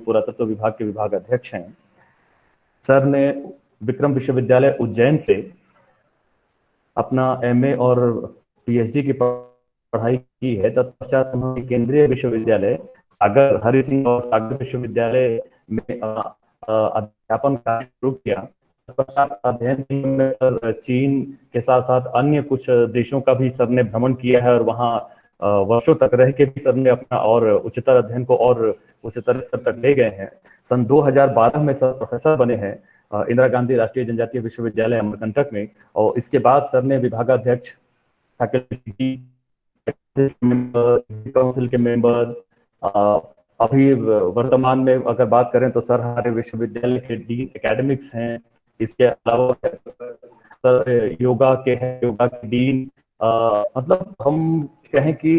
पुरातत्व विभाग के विभाग अध्यक्ष हैं। सर ने विक्रम विश्वविद्यालय उज्जैन से अपना एमए और पीएचडी की पढ़ाई की है। तत्पश्चात उन्होंने केंद्रीय विश्वविद्यालय सागर हरि सिंह और सागर विश्वविद्यालय में अध्यापन कार्य शुरू किया। तत्पश्चात अध्ययन में सर चीन के साथ साथ अन्य कुछ देशों का भी सर ने भ्रमण किया है और वहाँ वर्षों तक रह के भी सर ने अपना और उच्चतर अध्ययन को और उच्चतर स्तर तक ले गए हैं। सन 2012 में सर प्रोफेसर बने हैं इंदिरा गांधी राष्ट्रीय जनजातीय विश्वविद्यालय अमरकंटक में, और इसके बाद सर ने विभागाध्यक्ष, फैकल्टी काउंसिल के मेंबर, अभी वर्तमान में अगर बात करें तो सर हमारे विश्वविद्यालय के डीन एकेडमिक्स हैं। इसके अलावा सर योगा के हैं, योगा के डीन। मतलब हम कहें कि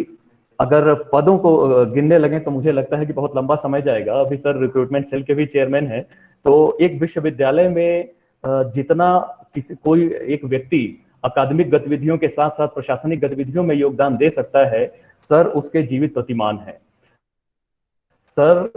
अगर पदों को गिनने लगे तो मुझे लगता है कि बहुत लंबा समय जाएगा। अभी सर रिक्रूटमेंट सेल के भी चेयरमैन हैं। तो एक विश्वविद्यालय में जितना कोई एक व्यक्ति अकादमिक गतिविधियों के साथ साथ प्रशासनिक गतिविधियों में योगदान दे सकता है, सर उसके जीवित प्रतिमान है। सर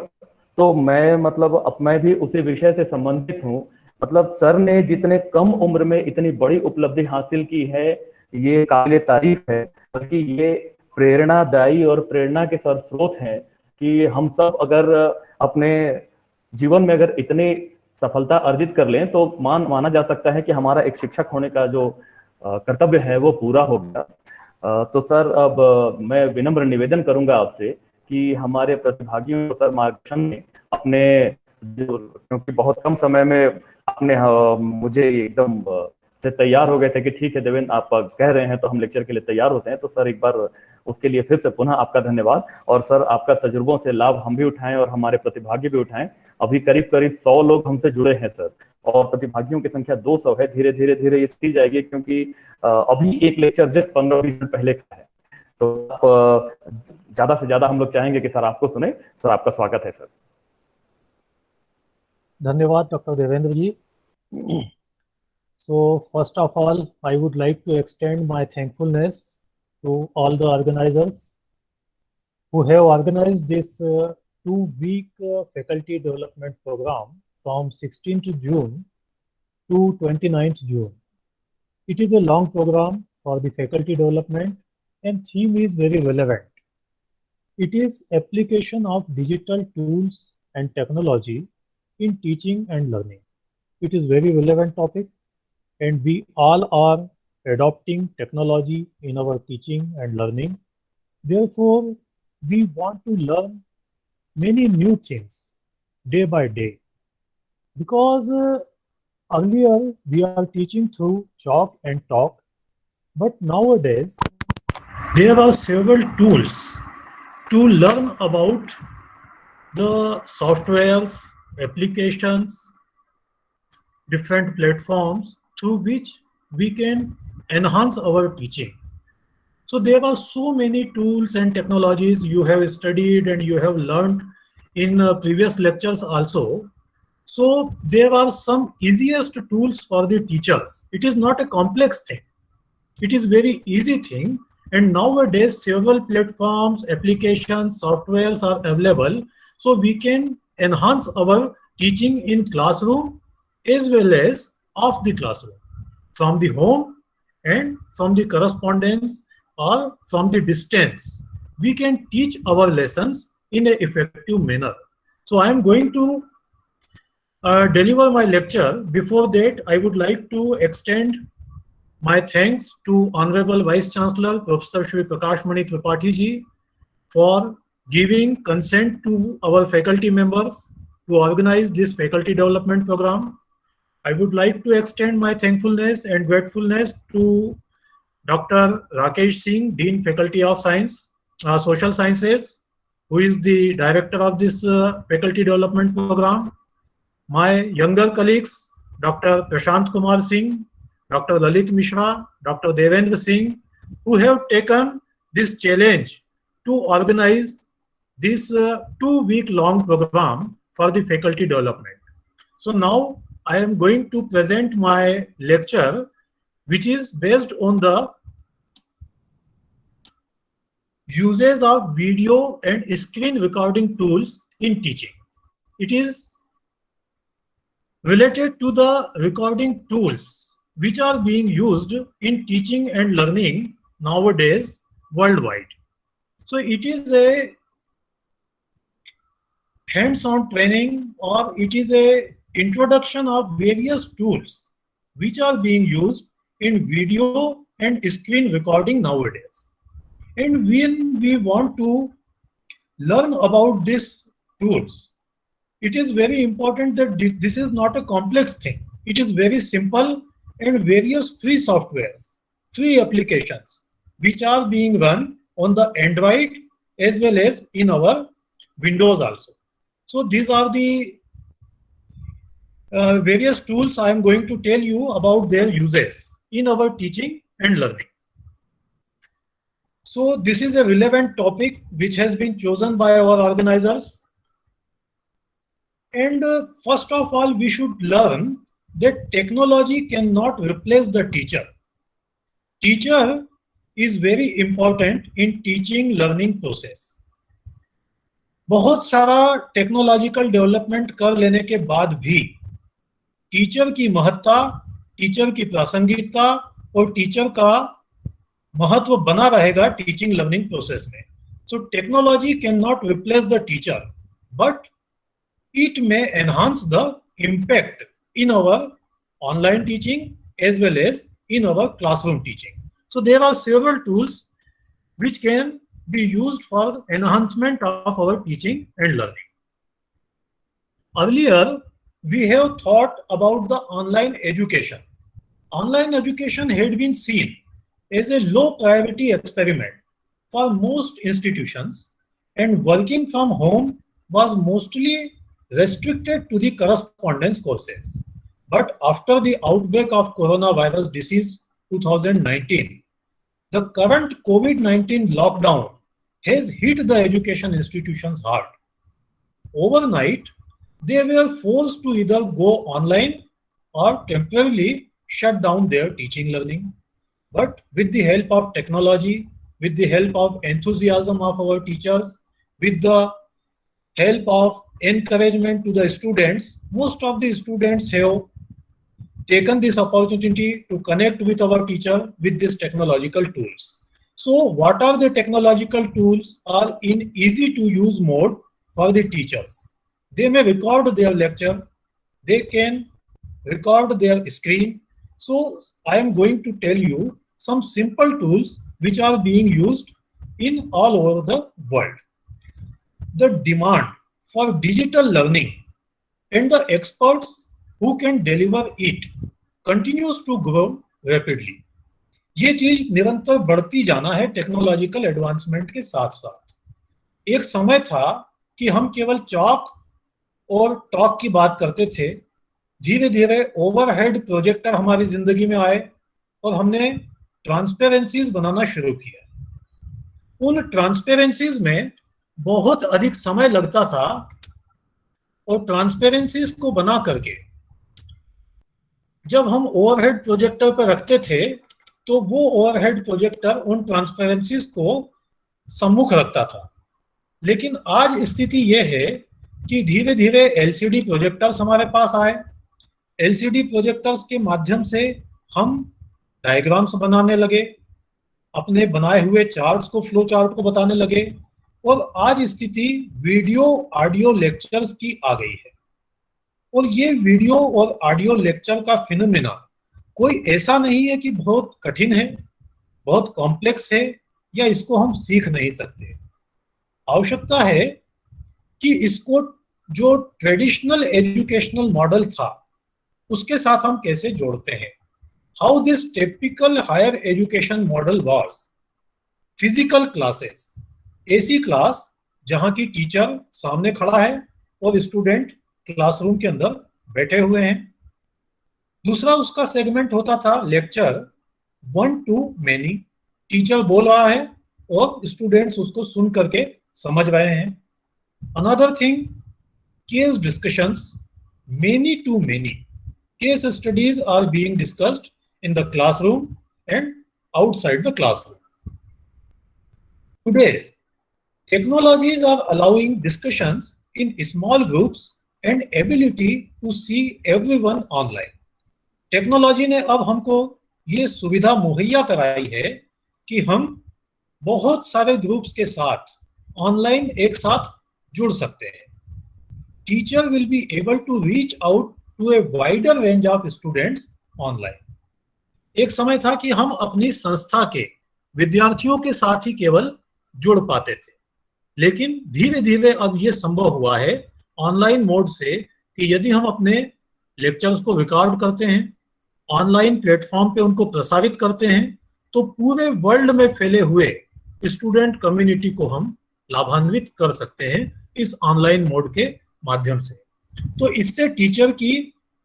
तो मैं भी उसी विषय से संबंधित हूँ। मतलब सर ने जितने कम उम्र में इतनी बड़ी उपलब्धि हासिल की है, ये काबिले तारीफ है। बल्कि ये प्रेरणादायी और प्रेरणा के सर स्रोत हैं कि हम सब अगर अपने जीवन में अगर इतनी सफलता अर्जित कर लें तो माना जा सकता है कि हमारा एक शिक्षक होने का जो कर्तव्य है वो पूरा हो गया। तो सर अब मैं विनम्र निवेदन करूंगा आपसे कि हमारे प्रतिभागियों को सर मार्गदर्शन में अपने, क्योंकि बहुत कम समय में आपने मुझे एकदम से तैयार हो गए थे कि ठीक है देवेंद्र आप कह रहे हैं तो हम लेक्चर के लिए तैयार होते हैं। तो सर एक बार उसके लिए फिर से पुनः आपका धन्यवाद। और सर आपका तजुर्बों से लाभ हम भी उठाएं और हमारे प्रतिभागी भी उठाएं। अभी करीब 100 लोग हमसे जुड़े हैं सर, और प्रतिभागियों की संख्या 200 है। धीरे धीरे ये सीधी जाएगी, क्योंकि अभी एक लेक्चर जस्ट 15-20 मिनट पहले का है। तो ज्यादा से ज्यादा हम लोग चाहेंगे कि सर आपको सुने। सर आपका स्वागत है सर। धन्यवाद doctor Devendra ji. So first of all, I would like to extend my thankfulness to all the organizers who have organized this 2-week faculty development program from 16th June to 29th June. It is a long program for the faculty development and theme is very relevant. It is application of digital tools and technology in teaching and learning. It is very relevant topic, and we all are adopting technology in our teaching and learning. Therefore, we want to learn many new things day by day, because earlier we are teaching through chalk and talk, but nowadays there are several tools to learn about the softwares, applications, different platforms through which we can enhance our teaching. So there are so many tools and technologies you have studied and you have learned in previous lectures also. So there are some easiest tools for the teachers. It is not a complex thing. It is very easy thing. And nowadays several platforms, applications, softwares are available. So we can enhance our teaching in classroom as well as off the classroom, from the home and from the correspondence or from the distance. We can teach our lessons in an effective manner. So I am going to deliver my lecture. Before that, I would like to extend my thanks to Honorable Vice Chancellor Professor Shri Prakash Mani Tripathi ji for giving consent to our faculty members to organize this faculty development program. I would like to extend my thankfulness and gratefulness to Dr. Rakesh Singh, Dean Faculty of Science, Social Sciences, who is the director of this faculty development program. My younger colleagues, Dr. Prashant Kumar Singh, Dr. Lalit Mishra, Dr. Devendra Singh, who have taken this challenge to organize this 2-week long program for the faculty development. So now I am going to present my lecture, which is based on the uses of video and screen recording tools in teaching. it is related to the recording tools which are being used in teaching and learning nowadays worldwide. So it is a hands-on training, or it is a introduction of various tools which are being used in video and screen recording nowadays. And when we want to learn about these tools, it is very important that this is not a complex thing. It is very simple, and various free softwares, free applications which are being run on the Android as well as in our Windows also. So these are the various tools I am going to tell you about their uses in our teaching and learning. So this is a relevant topic which has been chosen by our organizers. And first of all, we should learn that technology cannot replace the teacher. Teacher is very important in teaching learning process. बहुत सारा technological development कर लेने के बाद भी teacher की महत्ता, teacher की प्रासंगिकता और टीचर का महत्व बना रहेगा टीचिंग लर्निंग प्रोसेस में. So technology can not replace the teacher, but it may enhance the impact in our online teaching as well as in our classroom teaching. So there are several tools which can be used for enhancement of our teaching and learning. Earlier, we have thought about the online education. Online education had been seen as a low priority experiment for most institutions, and working from home was mostly restricted to the correspondence courses. But after the outbreak of coronavirus disease 2019, the current COVID-19 lockdown has hit the education institutions hard. Overnight, they were forced to either go online or temporarily shut down their teaching learning. But with the help of technology, with the help of enthusiasm of our teachers, with the help of encouragement to the students, most of the students have taken this opportunity to connect with our teacher with these technological tools. So what are the technological tools are in easy to use mode for the teachers? They may record their lecture, they can record their screen. So I am going to tell you some simple tools which are being used in all over the world. The demand for digital learning and the experts who can deliver it continues to grow rapidly. ये चीज निरंतर बढ़ती जाना है technological advancement के साथ साथ. एक समय था कि हम केवल चॉक और टॉक की बात करते थे. धीरे धीरे ओवरहेड प्रोजेक्टर हमारी जिंदगी में आए और हमने ट्रांसपेरेंसीज बनाना शुरू किया. उन ट्रांसपेरेंसीज में बहुत अधिक समय लगता था और ट्रांसपेरेंसीज को बना करके जब हम ओवरहेड प्रोजेक्टर पर रखते थे तो वो ओवरहेड प्रोजेक्टर उन ट्रांसपेरेंसीज को सम्मुख रखता था. लेकिन आज स्थिति यह है कि धीरे धीरे एलसीडी प्रोजेक्टर्स हमारे पास आए. एलसीडी प्रोजेक्टर्स के माध्यम से हम डायग्राम्स बनाने लगे, अपने बनाए हुए चार्ट्स को, फ्लो चार्ट को बताने लगे, और आज स्थिति वीडियो ऑडियो लेक्चर्स की आ गई है. और ये वीडियो और ऑडियो लेक्चर का फिनोमेना कोई ऐसा नहीं है कि बहुत कठिन है, बहुत कॉम्प्लेक्स है, या इसको हम सीख नहीं सकते. आवश्यकता है कि इसको जो ट्रेडिशनल एजुकेशनल मॉडल था उसके साथ हम कैसे जोड़ते हैं. How this typical higher education model was physical classes, AC class जहां की टीचर सामने खड़ा है और स्टूडेंट क्लासरूम के अंदर बैठे हुए हैं. दूसरा उसका सेगमेंट होता था लेक्चर 1 to many, टीचर बोल रहा है और स्टूडेंट्स उसको सुन करके समझ रहे हैं. Another thing, case discussions, many to many, case studies are being discussed in the classroom and outside the classroom. Today, technologies are allowing discussions in small groups and ability to see everyone online. Technology ने अब हमको ये सुविधा मुहैया कराई है कि हम बहुत सारे ग्रुप्स के साथ ऑनलाइन एक साथ जुड़ सकते हैं. Teacher will be able to reach out to a wider range of students online. एक समय था कि हम अपनी संस्था के विद्यार्थियों के साथ ही केवल जुड़ पाते थे, लेकिन धीरे धीरे अब ये संभव हुआ है ऑनलाइन मोड से कि यदि हम अपने लेक्चर्स को रिकॉर्ड करते हैं, ऑनलाइन प्लेटफॉर्म पे उनको प्रसारित करते हैं, तो पूरे वर्ल्ड में फैले हुए स्टूडेंट कम्युनिटी को हम लाभान्वित कर सकते हैं इस ऑनलाइन मोड के माध्यम से. तो इससे टीचर की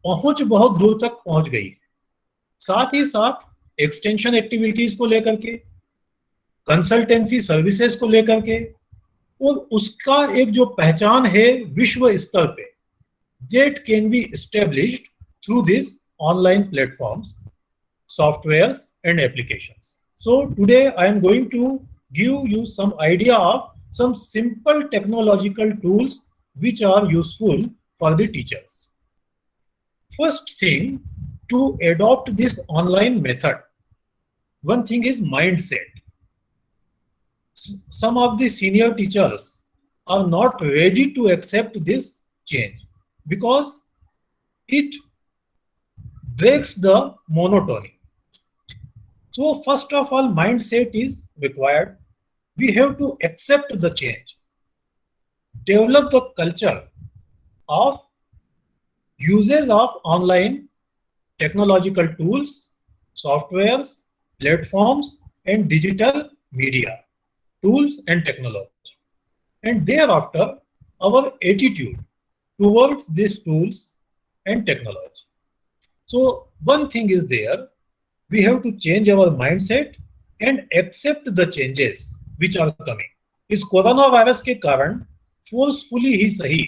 पहुंच बहुत दूर तक पहुंच गई. साथ ही साथ एक्सटेंशन एक्टिविटीज को लेकर के, कंसल्टेंसी सर्विसेज को लेकर के, और उसका एक जो पहचान है विश्व स्तर पे, that can be established through these online platforms, softwares and applications. So today I am going to give you some idea of some simple technological tools which are useful for the teachers. First thing, to adopt this online method, one thing is mindset. Some of the senior teachers are not ready to accept this change because it breaks the monotony. So first of all, mindset is required. We have to accept the change, develop the culture of uses of online technological tools, softwares, platforms, and digital media tools and technology. And thereafter, our attitude towards these tools and technology. So one thing is there, we have to change our mindset and accept the changes which are coming. इस corona virus के कारण forcefully ही सही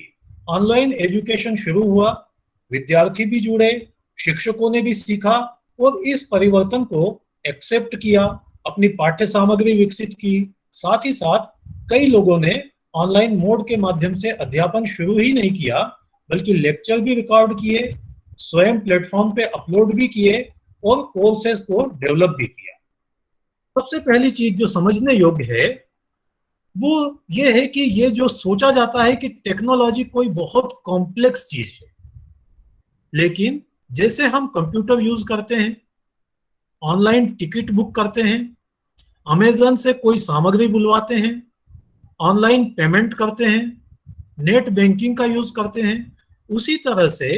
online education शुरू हुआ, विद्यार्थी भी जुड़े, शिक्षकों ने भी सीखा और इस परिवर्तन को एक्सेप्ट किया, अपनी पाठ्य सामग्री विकसित की. साथ ही साथ कई लोगों ने ऑनलाइन मोड के माध्यम से अध्यापन शुरू ही नहीं किया, बल्कि लेक्चर भी रिकॉर्ड किए, स्वयं प्लेटफॉर्म पे अपलोड भी किए और कोर्सेज को डेवलप भी किया. सबसे पहली चीज जो समझने योग्य है वो ये है कि ये जो सोचा जाता है कि टेक्नोलॉजी कोई बहुत कॉम्प्लेक्स चीज है, लेकिन जैसे हम कंप्यूटर यूज करते हैं, ऑनलाइन टिकट बुक करते हैं, अमेजन से कोई सामग्री बुलवाते हैं, ऑनलाइन पेमेंट करते हैं, नेट बैंकिंग का यूज करते हैं, उसी तरह से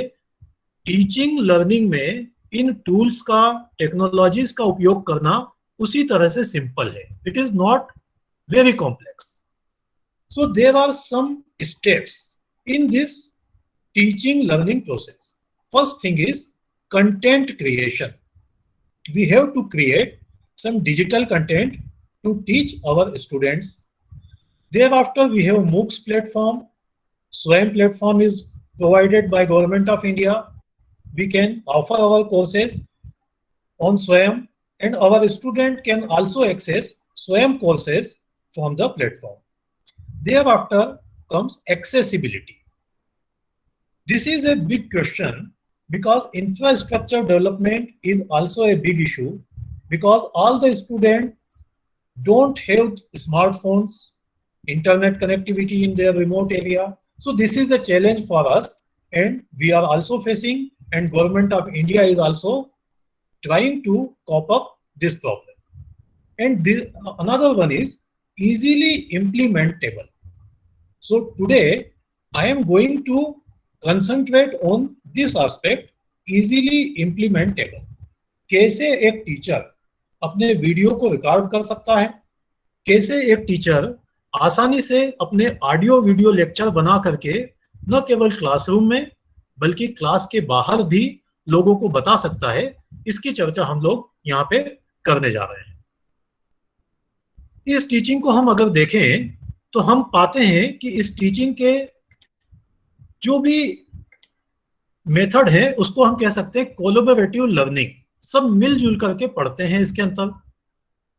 टीचिंग लर्निंग में इन टूल्स का, टेक्नोलॉजीज का उपयोग करना उसी तरह से सिंपल है. It is not very complex. So there are some steps in this teaching learning process. First thing is content creation. We have to create some digital content to teach our students. Thereafter, we have MOOCs platform. Swayam platform is provided by Government of India. We can offer our courses on Swayam, and our student can also access Swayam courses from the platform. Thereafter comes accessibility. This is a big question because infrastructure development is also a big issue. Because all the students don't have smartphones, internet connectivity in their remote area. So this is a challenge for us, and we are also facing, and Government of India is also trying to cope up this problem. And another one is easily implementable. So today I am going to concentrate on this aspect, easily implementable. कैसे एक teacher अपने video को record कर सकता है, कैसे एक teacher आसानी से अपने ऑडियो वीडियो लेक्चर बना करके न केवल क्लासरूम में बल्कि क्लास के बाहर भी लोगों को बता सकता है, इसकी चर्चा हम लोग यहाँ पे करने जा रहे हैं. इस टीचिंग को हम अगर देखें तो हम पाते हैं कि इस टीचिंग के जो भी मेथड है उसको हम कह सकते हैं कोलैबोरेटिव लर्निंग. सब मिलजुल करके पढ़ते हैं. इसके अंदर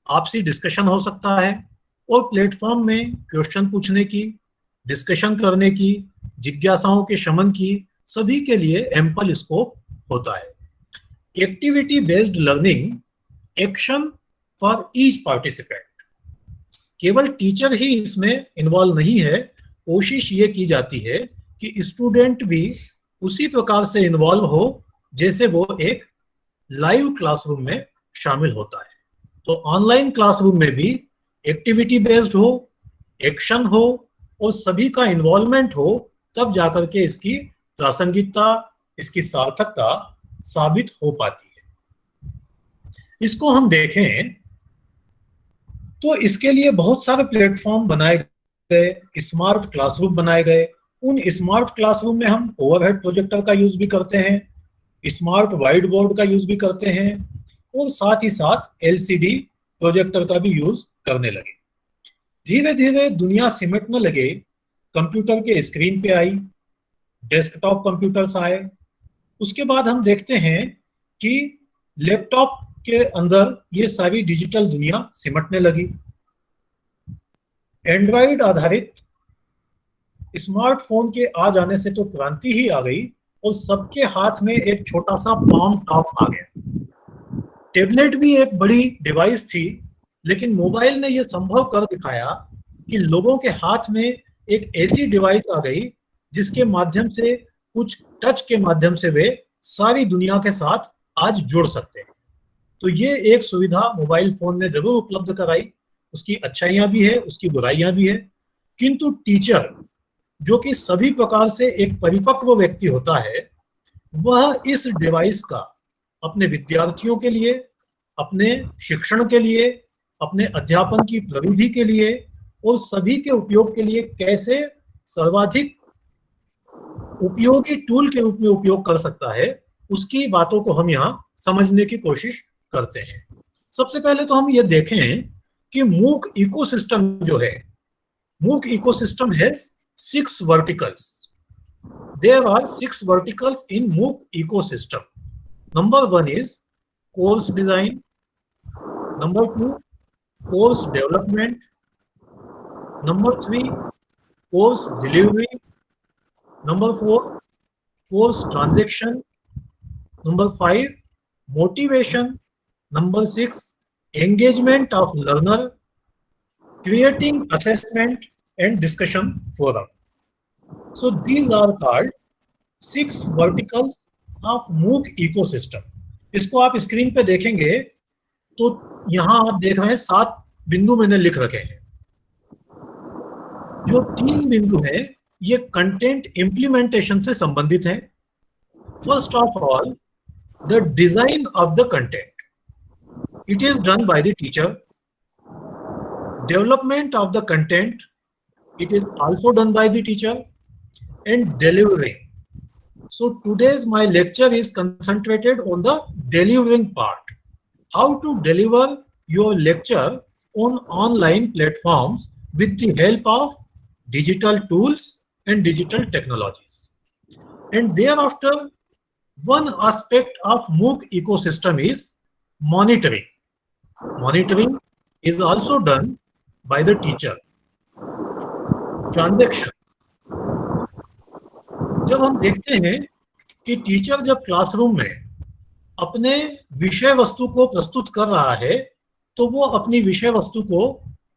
आपसी डिस्कशन हो सकता है और प्लेटफॉर्म में क्वेश्चन पूछने की, डिस्कशन करने की, जिज्ञासाओं के शमन की, सभी के लिए एम्पल स्कोप होता है। Activity based learning, action for each participant. केवल टीचर ही इसमें इन्वॉल्व नहीं है, कोशिश ये की जाती है कि स्टूडेंट भी उसी प्रकार से इन्वॉल्व हो जैसे वो एक लाइव क्लासरूम में शामिल होता है। तो ऑनलाइन क्लासरूम में भी एक्टिविटी बेस्ड हो, एक्शन हो और सभी का इन्वॉल्वमेंट हो, तब जाकर के इसकी प्रासंगिकता, इसकी सार्थकता साबित हो पाती है। इसको हम देखें तो इसके लिए बहुत सारे प्लेटफॉर्म बनाए गए, स्मार्ट क्लासरूम बनाए गए। उन स्मार्ट क्लासरूम में हम ओवरहेड प्रोजेक्टर का यूज भी करते हैं, स्मार्ट व्हाइट बोर्ड का यूज भी करते हैं और साथ ही साथ एलसीडी प्रोजेक्टर का भी यूज करने लगे। धीरे धीरे दुनिया सिमटने लगे, कंप्यूटर के स्क्रीन पे आई, डेस्कटॉप कंप्यूटर्स आए। उसके बाद हम देखते हैं कि लैपटॉप के अंदर ये सारी डिजिटल दुनिया सिमटने लगी। एंड्रॉइड आधारित स्मार्टफोन के आ जाने से तो क्रांति ही आ गई और सबके हाथ में एक छोटा सा पाम टॉप आ गया। टेबलेट भी एक बड़ी डिवाइस थी, लेकिन मोबाइल ने यह संभव कर दिखाया कि लोगों के हाथ में एक ऐसी डिवाइस आ गई जिसके माध्यम से, कुछ टच के माध्यम से वे सारी दुनिया के साथ आज जुड़ सकते हैं। तो ये एक सुविधा मोबाइल फोन ने जरूर उपलब्ध कराई। उसकी अच्छाइयां भी है, उसकी बुराइयां भी है। किंतु टीचर, जो कि सभी प्रकार से एक परिपक्व व्यक्ति होता है, वह इस डिवाइस का अपने विद्यार्थियों के लिए, अपने शिक्षण के लिए, अपने अध्यापन की प्रविधि के लिए और सभी के उपयोग के लिए कैसे सर्वाधिक उपयोगी टूल के रूप में उपयोग कर सकता है, उसकी बातों को हम यहाँ समझने की कोशिश करते हैं। सबसे पहले तो हम ये देखें कि मूक इकोसिस्टम जो है, मूक ecosystem has 6 verticals. There are 6 verticals in MOOC ecosystem. Number 1 is course design. Number 2, course development. Number 3, course delivery. Number 4, course transaction. Number 5, motivation. Number 6, engagement of learner, creating assessment and discussion forum. So these are called 6 verticals of MOOC ecosystem. इसको आप screen पे देखेंगे तो यहाँ आप देख रहे हैं 7 बिंदु मैंने लिख रखे हैं। जो 3 बिंदु हैं ये कंटेंट इम्प्लीमेंटेशन से संबंधित हैं। First of all, the design of the content, it is done by the teacher. Development of the content, it is also done by the teacher. And delivering, so today's my lecture is concentrated on the delivering part. How to deliver your lecture on online platforms with the help of digital tools and digital technologies. And thereafter, one aspect of MOOC ecosystem is monitoring. Monitoring is also done by the teacher. Transaction, जब हम देखते हैं कि teacher जब classroom में अपने विषय वस्तु को प्रस्तुत कर रहा है तो वो अपनी विषय वस्तु को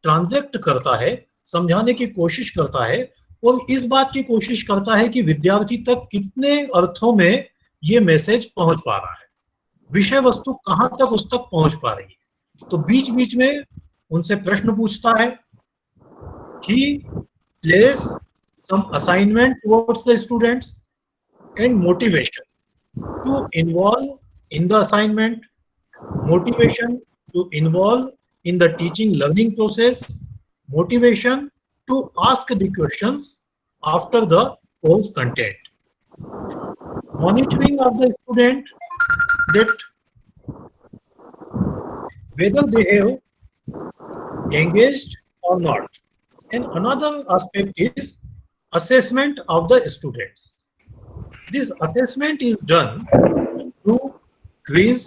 ट्रांजैक्ट करता है, समझाने की कोशिश करता है और इस बात की कोशिश करता है कि विद्यार्थी तक कितने अर्थों में ये मैसेज पहुंच पा रहा है, विषय वस्तु कहां तक उस तक पहुंच पा रही है। तो बीच बीच में उनसे प्रश्न पूछता है कि place some assignment towards the students and motivation to involve in the assignment, motivation to involve in the teaching learning process, motivation to ask the questions after the course content. Monitoring of the student, that whether they have engaged or not. And another aspect is assessment of the students. This assessment is done through quiz,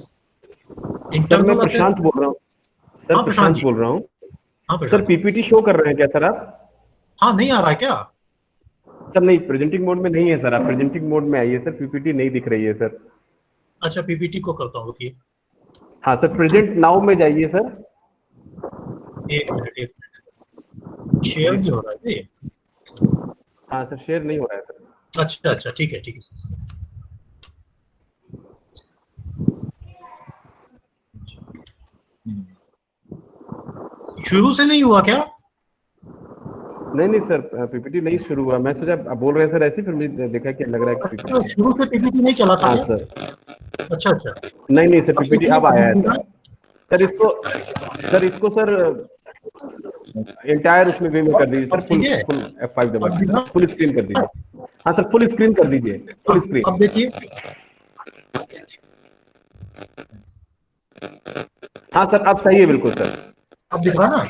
sir मैं प्रशांत बोल रहा हूँ। Sir प्रशांत बोल रहा हूँ। हाँ sir PPT show कर रहे हैं क्या सर आप? हाँ, नहीं आ रहा है क्या? सर नहीं, प्रेजेंटिंग मोड में नहीं है सर, आप प्रेजेंटिंग मोड में आइए सर, पीपीटी नहीं दिख रही है सर। अच्छा, पीपीटी को करता हूँ, रुकिए हाँ सर, प्रेजेंट नाउ में जाइए सर। एक मिनट, शेयर जी नहीं सर। हो रहा है ये। हाँ सर, शेयर नहीं हो रहा है सर। अच्छा अच्छा, ठीक है ठीक है सर। शुरू से नहीं हुआ क्या? नहीं सर, पीपीटी नहीं शुरू हुआ। मैं सोचा आप बोल रहे हैं सर ऐसे, फिर मुझे देखा कि लग रहा है कि अच्छा, PPT। शुरू से पीपीटी नहीं चला था हाँ क्या? सर। अच्छा अच्छा, नहीं सर, सबसे पीपीटी पहले अब आया है पीपीटी सर। ना। इसको सर एंटायर उसमें वे में कर दीजिए सर, अब फुल ठीक है, फुल F5 दबा अब के दिखा। सर, फुल स्क्रीन कर दीजिए। हाँ सर, फुल स्क्रीन कर दीजिए, फुल स्क्रीन। अब देखिए, हाँ सर, अब सही है बिल्कुल सर। अब दिख रहा ना?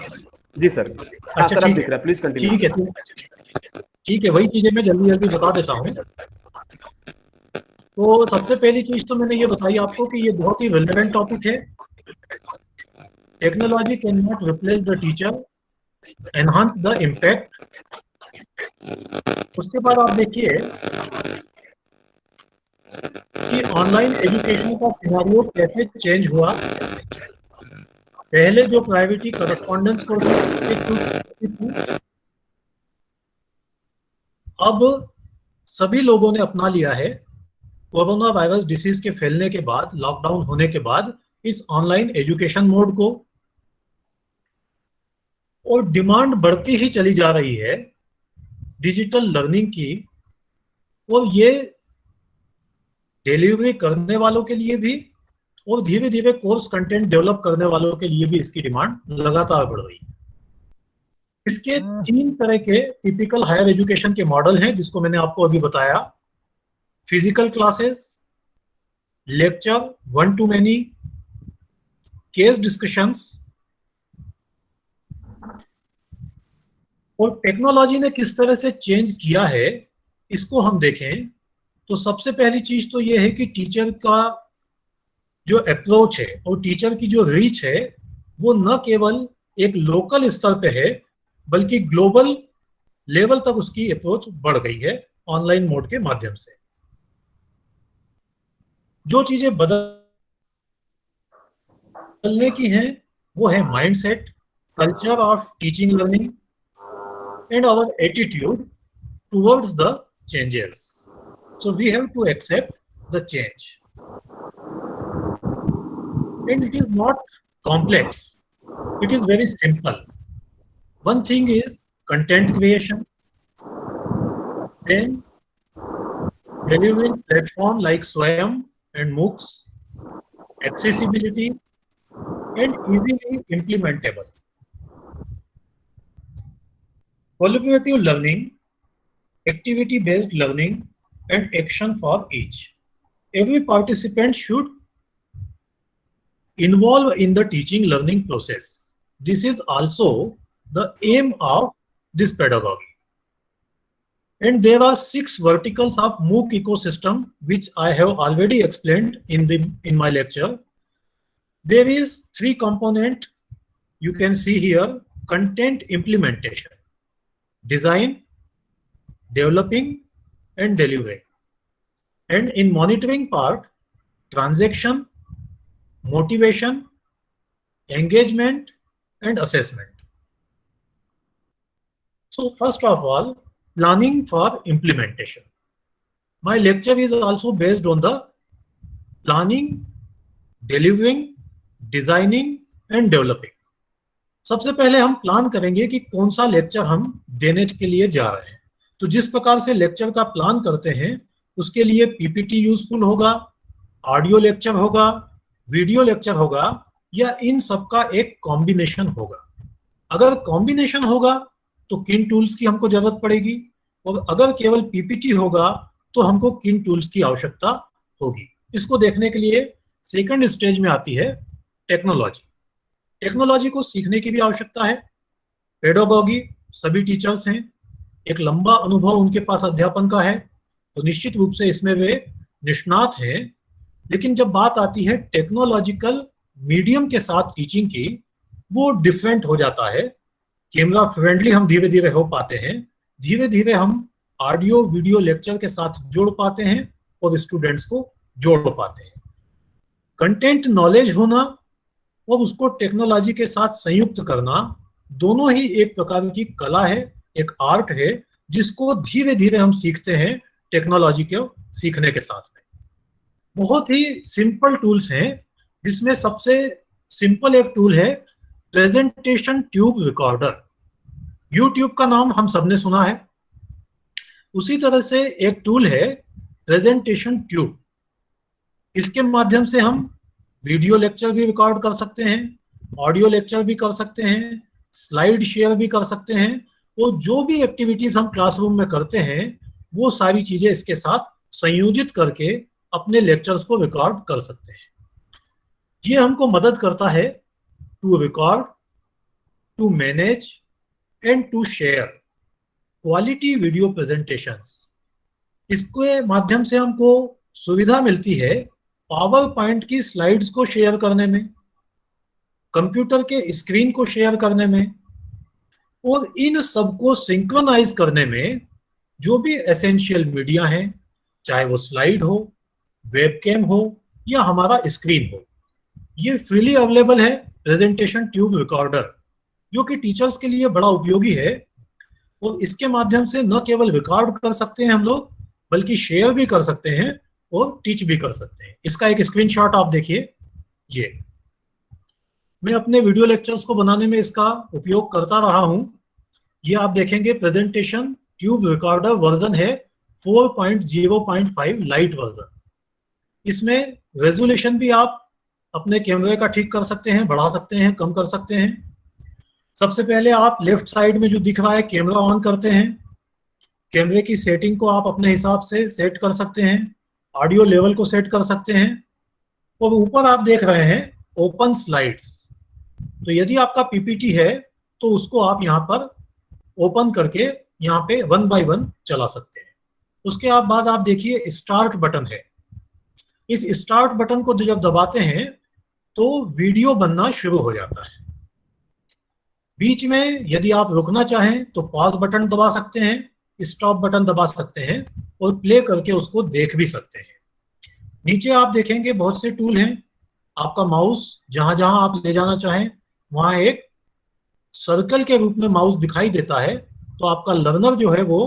जी सर। हाँ अच्छा सर, अब ठीक दिख है, रहा है, प्लीज कंटिन्यू। ठीक है ठीक है, वही चीजें मैं जल्दी जल्दी बता देता हूँ। तो सबसे पहली चीज तो मैंने ये बताई आपको कि ये बहुत ही रिलेवेंट टॉपिक है। Technology can not replace the teacher, enhance the impact. उसके बाद आप देखिए कि ऑनलाइन एजुकेशन का सिनेरियो कैसे चेंज हुआ। पहले जो प्राइवेटी करस्पॉन्डेंस कोर्सेज थी, अब सभी लोगों ने अपना लिया है कोरोना वायरस डिसीज के फैलने के बाद, लॉकडाउन होने के बाद, इस ऑनलाइन एजुकेशन मोड को। और डिमांड बढ़ती ही चली जा रही है डिजिटल लर्निंग की, और ये डिलीवरी करने वालों के लिए भी और धीरे धीरे कोर्स कंटेंट डेवलप करने वालों के लिए भी इसकी डिमांड लगातार बढ़ रही है। इसके 3 तरह के टिपिकल हायर एजुकेशन के मॉडल हैं, जिसको मैंने आपको अभी बताया। Physical classes, lecture, one two many, case discussions. और टेक्नोलॉजी ने किस तरह से चेंज किया है, इसको हम देखें तो सबसे पहली चीज तो यह है कि टीचर का जो अप्रोच है और टीचर की जो रीच है, वो न केवल एक लोकल स्तर पे है, बल्कि ग्लोबल लेवल तक उसकी अप्रोच बढ़ गई है ऑनलाइन मोड के माध्यम से। जो चीजें बदलने की हैं वो है mindset, culture of teaching learning, and our attitude towards the changes. So we have to accept the change. And it is not complex. It is very simple. One thing is content creation, then delivering platform like Swayam and MOOCs, accessibility, and easily implementable. Collaborative learning, activity-based learning, and action for each. Every participant should involve in the teaching learning process. This is also the aim of this pedagogy. And there are 6 verticals of MOOC ecosystem, which I have already explained in my lecture. There is 3 component you can see here: content implementation, design, developing, and delivering. And in monitoring part, transaction, motivation, engagement, and assessment. So first of all, planning for implementation. My lecture is also based on the planning, delivering, designing and developing. सबसे पहले हम plan करेंगे कि कौन सा lecture हम देने के लिए जा रहे हैं। तो जिस प्रकार से लेक्चर का प्लान करते हैं, उसके लिए पीपीटी यूजफुल होगा, ऑडियो लेक्चर होगा, वीडियो लेक्चर होगा, या इन सबका एक कॉम्बिनेशन होगा। अगर कॉम्बिनेशन होगा तो किन टूल्स की हमको जरूरत पड़ेगी, और अगर केवल पीपीटी होगा तो हमको किन टूल्स की आवश्यकता होगी। इसको देखने के लिए सेकंड स्टेज में आती है टेक्नोलॉजी। टेक्नोलॉजी को सीखने की भी आवश्यकता है। पेडागॉजी, सभी टीचर्स हैं, एक लंबा अनुभव उनके पास अध्यापन का है, तो निश्चित रूप से इसमें वे निष्णात हैं। लेकिन जब बात आती है टेक्नोलॉजिकल मीडियम के साथ टीचिंग की, वो डिफरेंट हो जाता है। कैमरा फ्रेंडली हम धीरे धीरे हो पाते हैं, धीरे धीरे हम ऑडियो वीडियो लेक्चर के साथ जोड़ पाते हैं और स्टूडेंट्स को जोड़ पाते हैं। कंटेंट नॉलेज होना और उसको टेक्नोलॉजी के साथ संयुक्त करना दोनों ही एक प्रकार की कला है, एक आर्ट है, जिसको धीरे धीरे हम सीखते हैं टेक्नोलॉजी को सीखने के साथ में। बहुत ही सिंपल टूल्स हैं, जिसमें सबसे सिंपल एक टूल है प्रेजेंटेशन ट्यूब रिकॉर्डर। यूट्यूब का नाम हम सबने सुना है। उसी तरह से एक टूल है प्रेजेंटेशन ट्यूब। इसके माध्यम से हम वीडियो लेक्चर भी रिकॉर्ड कर सकते हैं, ऑडियो लेक्चर भी कर सकते हैं, स्लाइड शेयर भी कर सकते हैं, और जो भी एक्टिविटीज हम क्लासरूम में करते हैं वो सारी चीजें इसके साथ संयोजित करके अपने लेक्चर्स को रिकॉर्ड कर सकते हैं। ये हमको मदद करता है to record, to manage and to share quality video presentations. इसके माध्यम से हमको सुविधा मिलती है पावर पॉइंट की स्लाइड्स को शेयर करने में, कंप्यूटर के स्क्रीन को शेयर करने में, और इन सबको सिंक्रोनाइज करने में जो भी एसेंशियल मीडिया है, चाहे वो स्लाइड हो, वेबकैम हो या हमारा स्क्रीन हो, ये फ्रीली अवेलेबल है प्रेजेंटेशन ट्यूब रिकॉर्डर, जो कि टीचर्स के लिए बड़ा उपयोगी है। और इसके माध्यम से न केवल रिकॉर्ड कर सकते हैं हम लोग, बल्कि शेयर भी कर सकते हैं और टीच भी कर सकते हैं। इसका एक स्क्रीनशॉट आप देखिए। ये मैं अपने वीडियो लेक्चर्स को बनाने में इसका उपयोग करता रहा हूं। ये आप देखेंगे प्रेजेंटेशन ट्यूब रिकॉर्डर वर्जन है 4.0.5 लाइट वर्जन। इसमें रेजोल्यूशन भी आप अपने कैमरे का ठीक कर सकते हैं, बढ़ा सकते हैं, कम कर सकते हैं। सबसे पहले आप लेफ्ट साइड में जो दिख रहा है कैमरा ऑन करते हैं। कैमरे की सेटिंग को आप अपने हिसाब से सेट कर सकते हैं, ऑडियो लेवल को सेट कर सकते हैं, और ऊपर आप देख रहे हैं ओपन स्लाइड्स। तो यदि आपका पीपीटी है तो उसको आप यहाँ पर ओपन करके यहाँ पे 1 बाय 1 चला सकते हैं। उसके बाद आप देखिए स्टार्ट बटन है। इस स्टार्ट बटन को जब दबाते हैं तो वीडियो बनना शुरू हो जाता है। बीच में यदि आप रुकना चाहें तो पॉज बटन दबा सकते हैं, स्टॉप बटन दबा सकते हैं, और प्ले करके उसको देख भी सकते हैं। नीचे आप देखेंगे बहुत से टूल हैं। आपका माउस जहां जहां आप ले जाना चाहें वहां एक सर्कल के रूप में माउस दिखाई देता है, तो आपका लर्नर जो है वो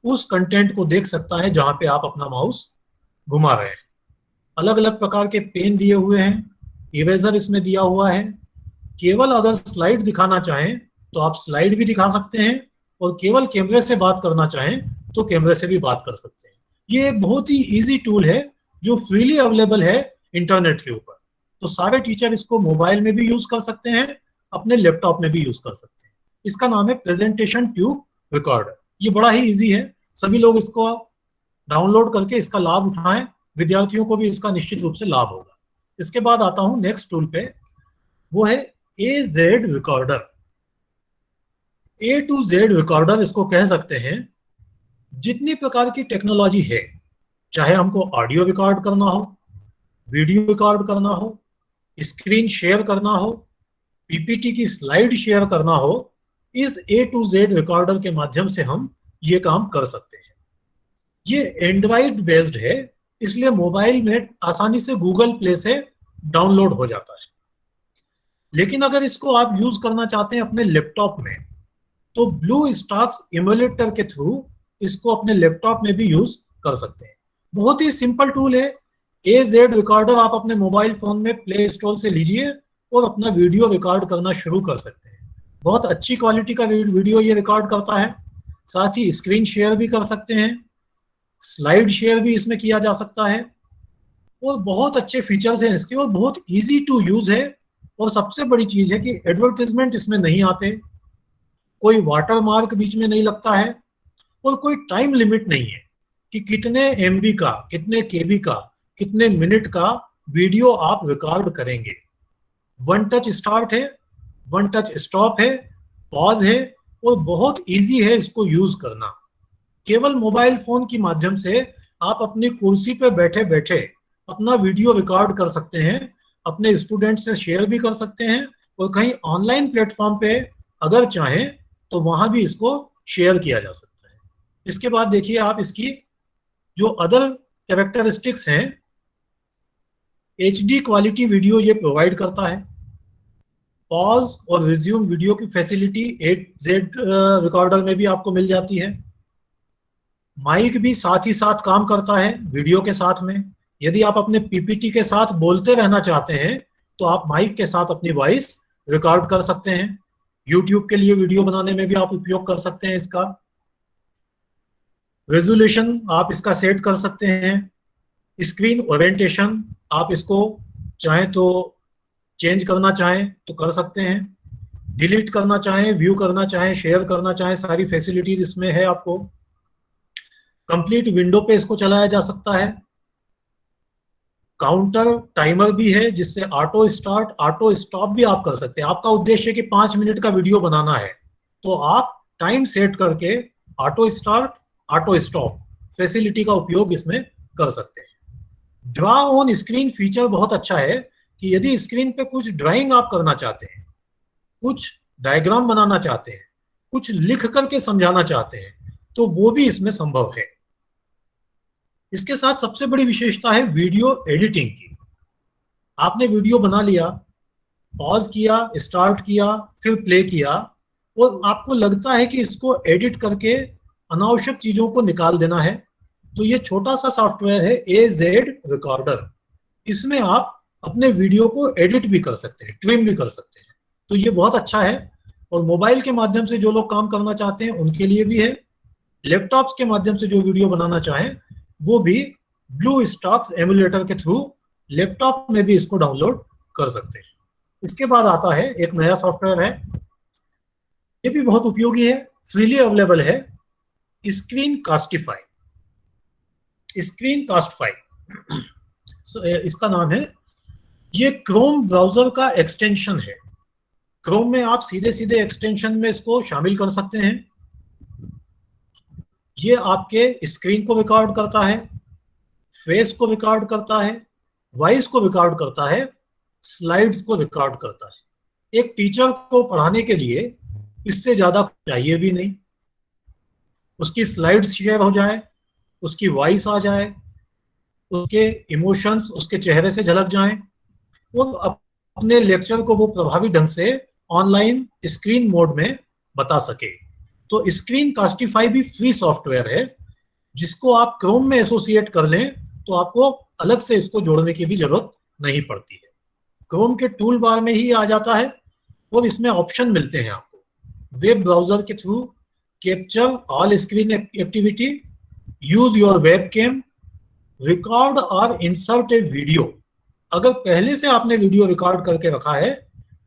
उस कंटेंट को देख सकता है जहां पे आप अपना माउस घुमा रहे हैं। अलग अलग प्रकार के पेन दिए हुए हैं, इरेजर इसमें दिया हुआ है। केवल अगर स्लाइड दिखाना चाहें तो आप स्लाइड भी दिखा सकते हैं, और केवल कैमरे से बात करना चाहें तो कैमरे से भी बात कर सकते हैं। ये एक बहुत ही इजी टूल है जो फ्रीली अवेलेबल है इंटरनेट के ऊपर। तो सारे टीचर इसको मोबाइल में भी यूज कर सकते हैं, अपने लैपटॉप में भी यूज कर सकते हैं। इसका नाम है प्रेजेंटेशन ट्यूब रिकॉर्डर। ये बड़ा ही इजी है, सभी लोग इसको डाउनलोड करके इसका लाभ उठाएं। विद्यार्थियों को भी इसका निश्चित रूप से लाभ होगा। इसके बाद आता हूं नेक्स्ट टूल पे, वो है AZ recorder. A to Z recorder इसको कह सकते हैं। जितनी प्रकार की टेक्नोलॉजी है, चाहे हमको ऑडियो रिकॉर्ड करना हो, वीडियो रिकॉर्ड करना हो, स्क्रीन शेयर करना हो, पीपीटी की स्लाइड शेयर करना हो, इस A to Z रिकॉर्डर के माध्यम से हम ये काम कर सकते हैं। ये एंड्रॉइड बेस्ड है, इसलिए मोबाइल में आसानी से गूगल प्ले से डाउनलोड हो जाता है। लेकिन अगर इसको आप यूज करना चाहते हैं अपने लैपटॉप में, तो ब्लूस्टैक्स इमुलेटर के थ्रू इसको अपने लैपटॉप में भी यूज कर सकते हैं। बहुत ही सिंपल टूल है। AZ रिकॉर्डर आप अपने मोबाइल फोन में प्ले स्टोर से लीजिए और अपना वीडियो रिकॉर्ड करना शुरू कर सकते हैं। बहुत अच्छी क्वालिटी का वीडियो ये रिकॉर्ड करता है। साथ ही स्क्रीन शेयर भी कर सकते हैं, स्लाइड शेयर भी इसमें किया जा सकता है, और बहुत अच्छे फीचर्स हैं इसके, और बहुत इजी टू यूज है। और सबसे बड़ी चीज है कि एडवर्टाइजमेंट इसमें नहीं आते, कोई वाटर मार्क बीच में नहीं लगता है, और कोई टाइम लिमिट नहीं है कि कितने MB का, कितने KB का, कितने मिनट का वीडियो आप रिकॉर्ड करेंगे। 1 टच स्टार्ट है, 1 टच स्टॉप है, पॉज है, और बहुत इजी है इसको यूज करना। केवल मोबाइल फोन की माध्यम से आप अपनी कुर्सी पे बैठे बैठे अपना वीडियो रिकॉर्ड कर सकते हैं, अपने स्टूडेंट से शेयर भी कर सकते हैं, और कहीं ऑनलाइन प्लेटफॉर्म पे अगर चाहें तो वहां भी इसको शेयर किया जा सकता है। इसके बाद देखिए आप इसकी जो अदर कैरेक्टरिस्टिक्स हैं, HD क्वालिटी वीडियो ये प्रोवाइड करता है, पॉज और रिज्यूम वीडियो की फैसिलिटी 8Z रिकॉर्डर में भी आपको मिल जाती है। माइक भी साथ ही साथ काम करता है वीडियो के साथ में। यदि आप अपने PPT के साथ बोलते रहना चाहते हैं तो आप माइक के साथ अपनी वॉइस रिकॉर्ड कर सकते हैं। YouTube के लिए वीडियो बनाने में भी आप उपयोग कर सकते हैं इसका। रेजोल्यूशन आप इसका सेट कर सकते हैं। स्क्रीन ओरिएंटेशन आप इसको चाहें तो चेंज करना चाहें तो कर सकते हैं, डिलीट करना चाहें, व्यू करना चाहें, शेयर करना चाहें, सारी फैसिलिटीज इसमें है आपको। कंप्लीट विंडो पे इसको चलाया जा सकता है। काउंटर टाइमर भी है जिससे ऑटो स्टार्ट ऑटो स्टॉप भी आप कर सकते हैं। आपका उद्देश्य कि 5 मिनट का वीडियो बनाना है तो आप टाइम सेट करके auto start auto stop facility का उपयोग इसमें कर सकते हैं। ड्रा ऑन स्क्रीन फीचर बहुत अच्छा है कि यदि स्क्रीन पे कुछ ड्राइंग आप करना चाहते हैं, कुछ डायग्राम बनाना चाहते हैं, कुछ लिख करके समझाना चाहते हैं तो वो भी इसमें संभव है। इसके साथ सबसे बड़ी विशेषता है वीडियो एडिटिंग की। आपने वीडियो बना लिया, पॉज किया, स्टार्ट किया, फिर प्ले किया और आपको लगता है कि इसको एडिट करके अनावश्यक चीजों को निकाल देना है तो ये छोटा सा सॉफ्टवेयर है AZ रिकॉर्डर। इसमें आप अपने वीडियो को एडिट भी कर सकते हैं, ट्रिम भी कर सकते हैं। तो ये बहुत अच्छा है और मोबाइल के माध्यम से जो लोग काम करना चाहते हैं उनके लिए भी है। लैपटॉप्स के माध्यम से जो वीडियो बनाना चाहें वो भी BlueStacks एमुलेटर के थ्रू लैपटॉप में भी इसको डाउनलोड कर सकते हैं। इसके बाद आता है एक नया सॉफ्टवेयर है, ये भी बहुत उपयोगी है, फ्रीली अवेलेबल है, स्क्रीन कास्टिफाई। इसका नाम है, ये क्रोम ब्राउजर का एक्सटेंशन है। क्रोम में आप सीधे सीधे एक्सटेंशन में इसको शामिल कर सकते हैं। ये आपके स्क्रीन को रिकॉर्ड करता है, फेस को रिकॉर्ड करता है, वॉइस को रिकॉर्ड करता है, स्लाइड्स को रिकॉर्ड करता है। एक टीचर को पढ़ाने के लिए इससे ज्यादा चाहिए भी नहीं। उसकी स्लाइड्स शेयर हो जाए, उसकी वॉइस आ जाए, उसके इमोशंस उसके चेहरे से झलक जाएं, वो अपने लेक्चर को वो प्रभावी ढंग से ऑनलाइन स्क्रीन मोड में बता सके। तो स्क्रीन कास्टिफाई भी फ्री सॉफ्टवेयर है जिसको आप क्रोम में एसोसिएट कर लें तो आपको अलग से इसको जोड़ने की भी जरूरत नहीं पड़ती है। क्रोम के टूल बार में ही आ जाता है और इसमें ऑप्शन मिलते हैं आपको। वेब ब्राउजर के through capture all screen activity, use your webcam, record और इंसर्ट ए वीडियो। अगर पहले से आपने वीडियो रिकॉर्ड करके रखा है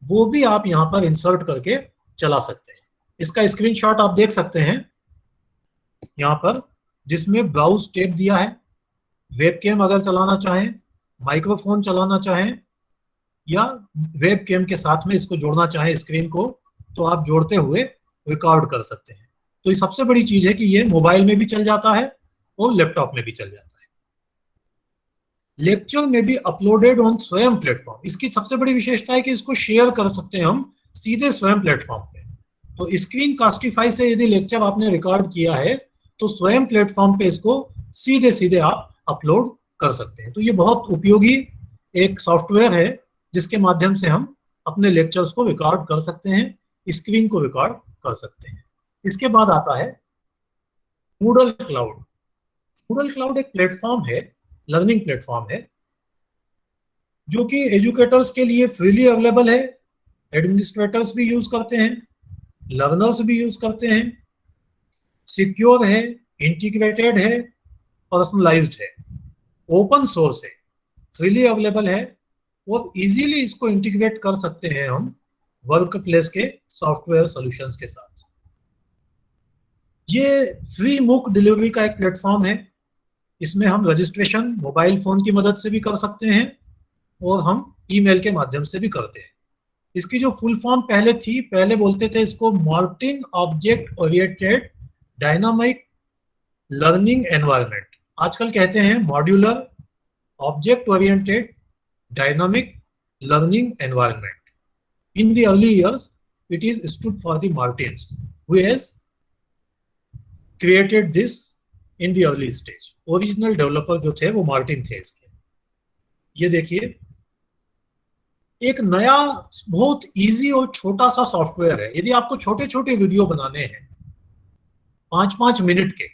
वो भी आप यहाँ पर इंसर्ट करके चला सकते हैं। इसका स्क्रीनशॉट आप देख सकते हैं यहाँ पर, जिसमें ब्राउज टैब दिया है। वेबकैम अगर चलाना चाहें, माइक्रोफोन चलाना चाहें या वेबकैम के साथ में इसको जोड़ना चाहें स्क्रीन को, तो आप जोड़ते हुए रिकॉर्ड कर सकते हैं। तो ये सबसे बड़ी चीज है कि ये मोबाइल में भी चल जाता है और लैपटॉप में भी चल जाता है। लेक्चर में भी अपलोडेड ऑन स्वयं प्लेटफॉर्म। इसकी सबसे बड़ी विशेषता है कि इसको शेयर कर सकते हैं हम सीधे स्वयं प्लेटफॉर्म पे। तो स्क्रीन कास्टिफाई से यदि लेक्चर आपने रिकॉर्ड किया है तो स्वयं प्लेटफॉर्म पे इसको सीधे सीधे आप अपलोड कर सकते हैं। तो ये बहुत उपयोगी एक सॉफ्टवेयर है जिसके माध्यम से हम अपने लेक्चर्स को रिकॉर्ड कर सकते हैं, स्क्रीन को रिकॉर्ड कर सकते हैं। इसके बाद आता है Moodle क्लाउड। Moodle क्लाउड एक प्लेटफॉर्म है, लर्निंग प्लेटफॉर्म है, जो कि एजुकेटर्स के लिए फ्रीली अवेलेबल है। एडमिनिस्ट्रेटर्स भी यूज करते हैं, लर्नर्स भी यूज करते हैं, सिक्योर है, इंटीग्रेटेड है, पर्सनलाइज्ड है, ओपन सोर्स है, फ्रीली अवेलेबल है और इजीली इसको इंटीग्रेट कर सकते हैं हम वर्क प्लेस के सॉफ्टवेयर सॉल्यूशंस के साथ। ये फ्री मूक डिलीवरी का एक प्लेटफॉर्म है। इसमें हम रजिस्ट्रेशन मोबाइल फोन की मदद से भी कर सकते हैं और हम ईमेल के माध्यम से भी करते हैं। इसकी जो फुल फॉर्म पहले थी, पहले बोलते थे इसको Martin object oriented dynamic learning environment, आजकल कहते हैं modular object oriented dynamic learning environment. In the early years, it is stood for the Martins, who has created this in the early stage. Original developer जो थे वो Martin थे इसके। ये देखिए, एक नया बहुत इजी और छोटा सा सॉफ्टवेयर है। यदि आपको छोटे छोटे वीडियो बनाने हैं 5-5 मिनट के,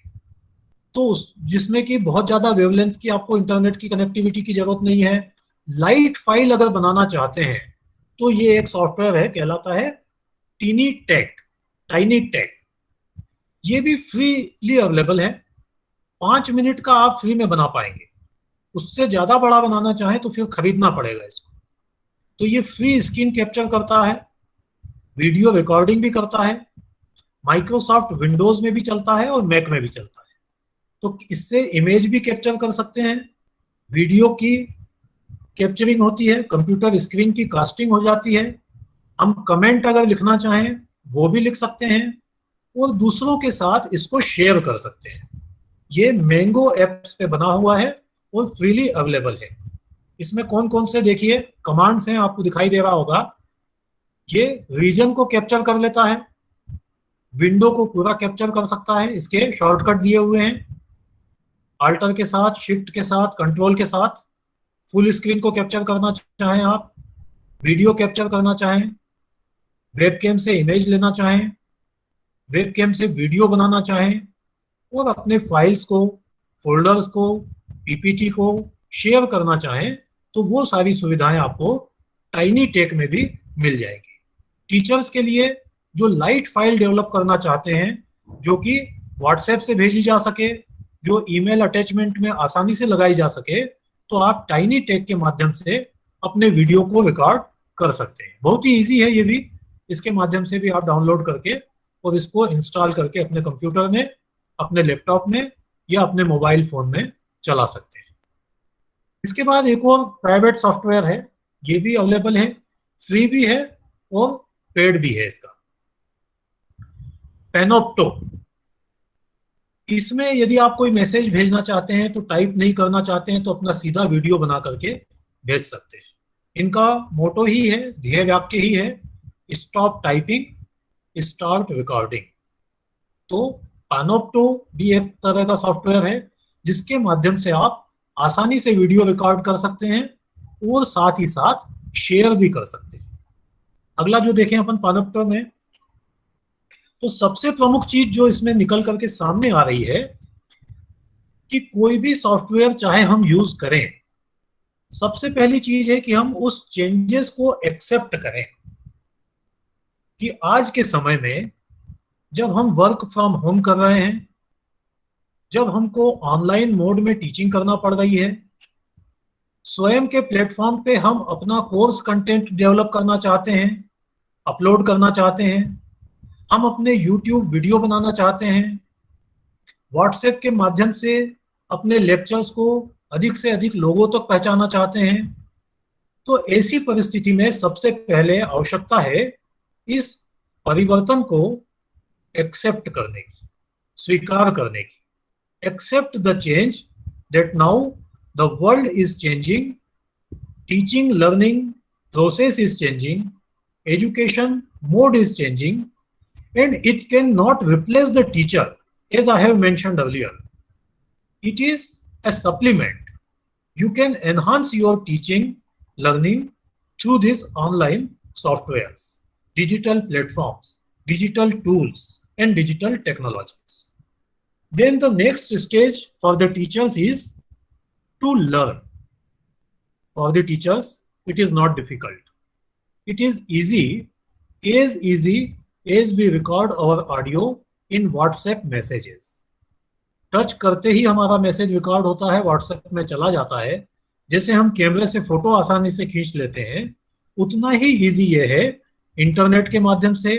तो जिसमें कि बहुत ज्यादा वेवलेंथ की आपको इंटरनेट की कनेक्टिविटी की जरूरत नहीं है, लाइट फाइल अगर बनाना चाहते हैं तो ये एक सॉफ्टवेयर है, कहलाता है टाइनी टेक। ये भी फ्रीली अवेलेबल है। 5 मिनट का आप फ्री में बना पाएंगे। उससे ज्यादा बड़ा बनाना चाहें तो फिर खरीदना पड़ेगा इसको। तो ये फ्री स्क्रीन कैप्चर करता है, वीडियो रिकॉर्डिंग भी करता है, माइक्रोसॉफ्ट विंडोज में भी चलता है और मैक में भी चलता है। तो इससे इमेज भी कैप्चर कर सकते हैं, वीडियो की कैप्चरिंग होती है, कंप्यूटर स्क्रीन की कास्टिंग हो जाती है, हम कमेंट अगर लिखना चाहें वो भी लिख सकते हैं और दूसरों के साथ इसको शेयर कर सकते हैं। ये मैंगो एप्स पे बना हुआ है और फ्रीली अवेलेबल है। इसमें कौन कौन से देखिए कमांड्स हैं, आपको दिखाई दे रहा होगा। ये रीजन को कैप्चर कर लेता है, विंडो को पूरा कैप्चर कर सकता है, इसके शॉर्टकट दिए हुए हैं, अल्टर के साथ, शिफ्ट के साथ, कंट्रोल के साथ। फुल स्क्रीन को कैप्चर करना चाहें आप, वीडियो कैप्चर करना चाहें, वेबकैम से इमेज लेना चाहें, वेबकैम से वीडियो बनाना चाहें और अपने फाइल्स को, फोल्डर्स को, पीपीटी को शेयर करना चाहें, तो वो सारी सुविधाएं आपको टाइनी टेक में भी मिल जाएगी। टीचर्स के लिए जो लाइट फाइल डेवलप करना चाहते हैं, जो कि व्हाट्सएप से भेजी जा सके, जो ईमेल अटैचमेंट में आसानी से लगाई जा सके, तो आप टाइनी टेक के माध्यम से अपने वीडियो को रिकॉर्ड कर सकते हैं। बहुत ही इजी है ये भी। इसके माध्यम से भी आप डाउनलोड करके और इसको इंस्टॉल करके अपने कंप्यूटर में, अपने लैपटॉप में या अपने मोबाइल फोन में चला सकते हैं। इसके बाद एक और प्राइवेट सॉफ्टवेयर है, ये भी अवेलेबल है, फ्री भी है और पेड भी है इसका, पेनोप्टो। इसमें यदि आप कोई मैसेज भेजना चाहते हैं तो टाइप नहीं करना चाहते हैं तो अपना सीधा वीडियो बना करके भेज सकते हैं। इनका मोटो ही है, ध्येय वाक्य ही है, स्टॉप टाइपिंग स्टार्ट रिकॉर्डिंग। तो पेनोप्टो भी एक तरह का सॉफ्टवेयर है जिसके माध्यम से आप आसानी से वीडियो रिकॉर्ड कर सकते हैं और साथ ही साथ शेयर भी कर सकते हैं। अगला जो देखें अपन पेनोप्टो में, तो सबसे प्रमुख चीज जो इसमें निकल करके सामने आ रही है कि कोई भी सॉफ्टवेयर चाहे हम यूज करें, सबसे पहली चीज है कि हम उस चेंजेस को एक्सेप्ट करें। कि आज के समय में जब हम वर्क फ्रॉम होम कर रहे हैं, जब हमको ऑनलाइन मोड में टीचिंग करना पड़ रही है, स्वयं के प्लेटफॉर्म पे हम अपना कोर्स कंटेंट डेवलप करना चाहते हैं, अपलोड करना चाहते हैं, हम अपने यूट्यूब वीडियो बनाना चाहते हैं, व्हाट्सएप के माध्यम से अपने लेक्चर्स को अधिक से अधिक लोगों तक पहुंचाना चाहते हैं, तो ऐसी परिस्थिति में सबसे पहले आवश्यकता है इस परिवर्तन को एक्सेप्ट करने की, स्वीकार करने की। Accept the change that now the world is changing, teaching learning process is changing, education mode is changing, and it cannot replace the teacher, as I have mentioned earlier. It is a supplement. You can enhance your teaching, learning through these online softwares, digital platforms, digital tools, and digital technologies. Then the next stage for the teachers is to learn. For the teachers, it is not difficult. It is easy as we record our audio in WhatsApp messages. Touch करते ही हमारा message record होता है, WhatsApp में चला जाता है। जैसे हम कैमरे से फोटो आसानी से खींच लेते हैं, उतना ही इजी ये है इंटरनेट के माध्यम से,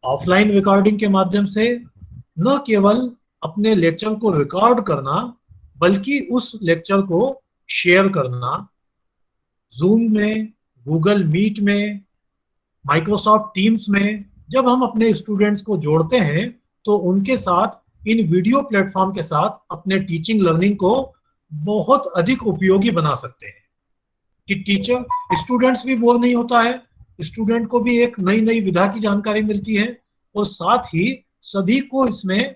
ऑफलाइन रिकॉर्डिंग के माध्यम से न केवल अपने लेक्चर को रिकॉर्ड करना, बल्कि उस लेक्चर को शेयर करना, जूम में, गूगल मीट में, माइक्रोसॉफ्ट टीम्स में। जब हम अपने स्टूडेंट्स को जोड़ते हैं तो उनके साथ इन वीडियो प्लेटफॉर्म के साथ अपने टीचिंग लर्निंग को बहुत अधिक उपयोगी बना सकते हैं कि टीचर, स्टूडेंट्स भी बोर नहीं होता है, स्टूडेंट को भी एक नई नई विधा की जानकारी मिलती है और साथ ही सभी को इसमें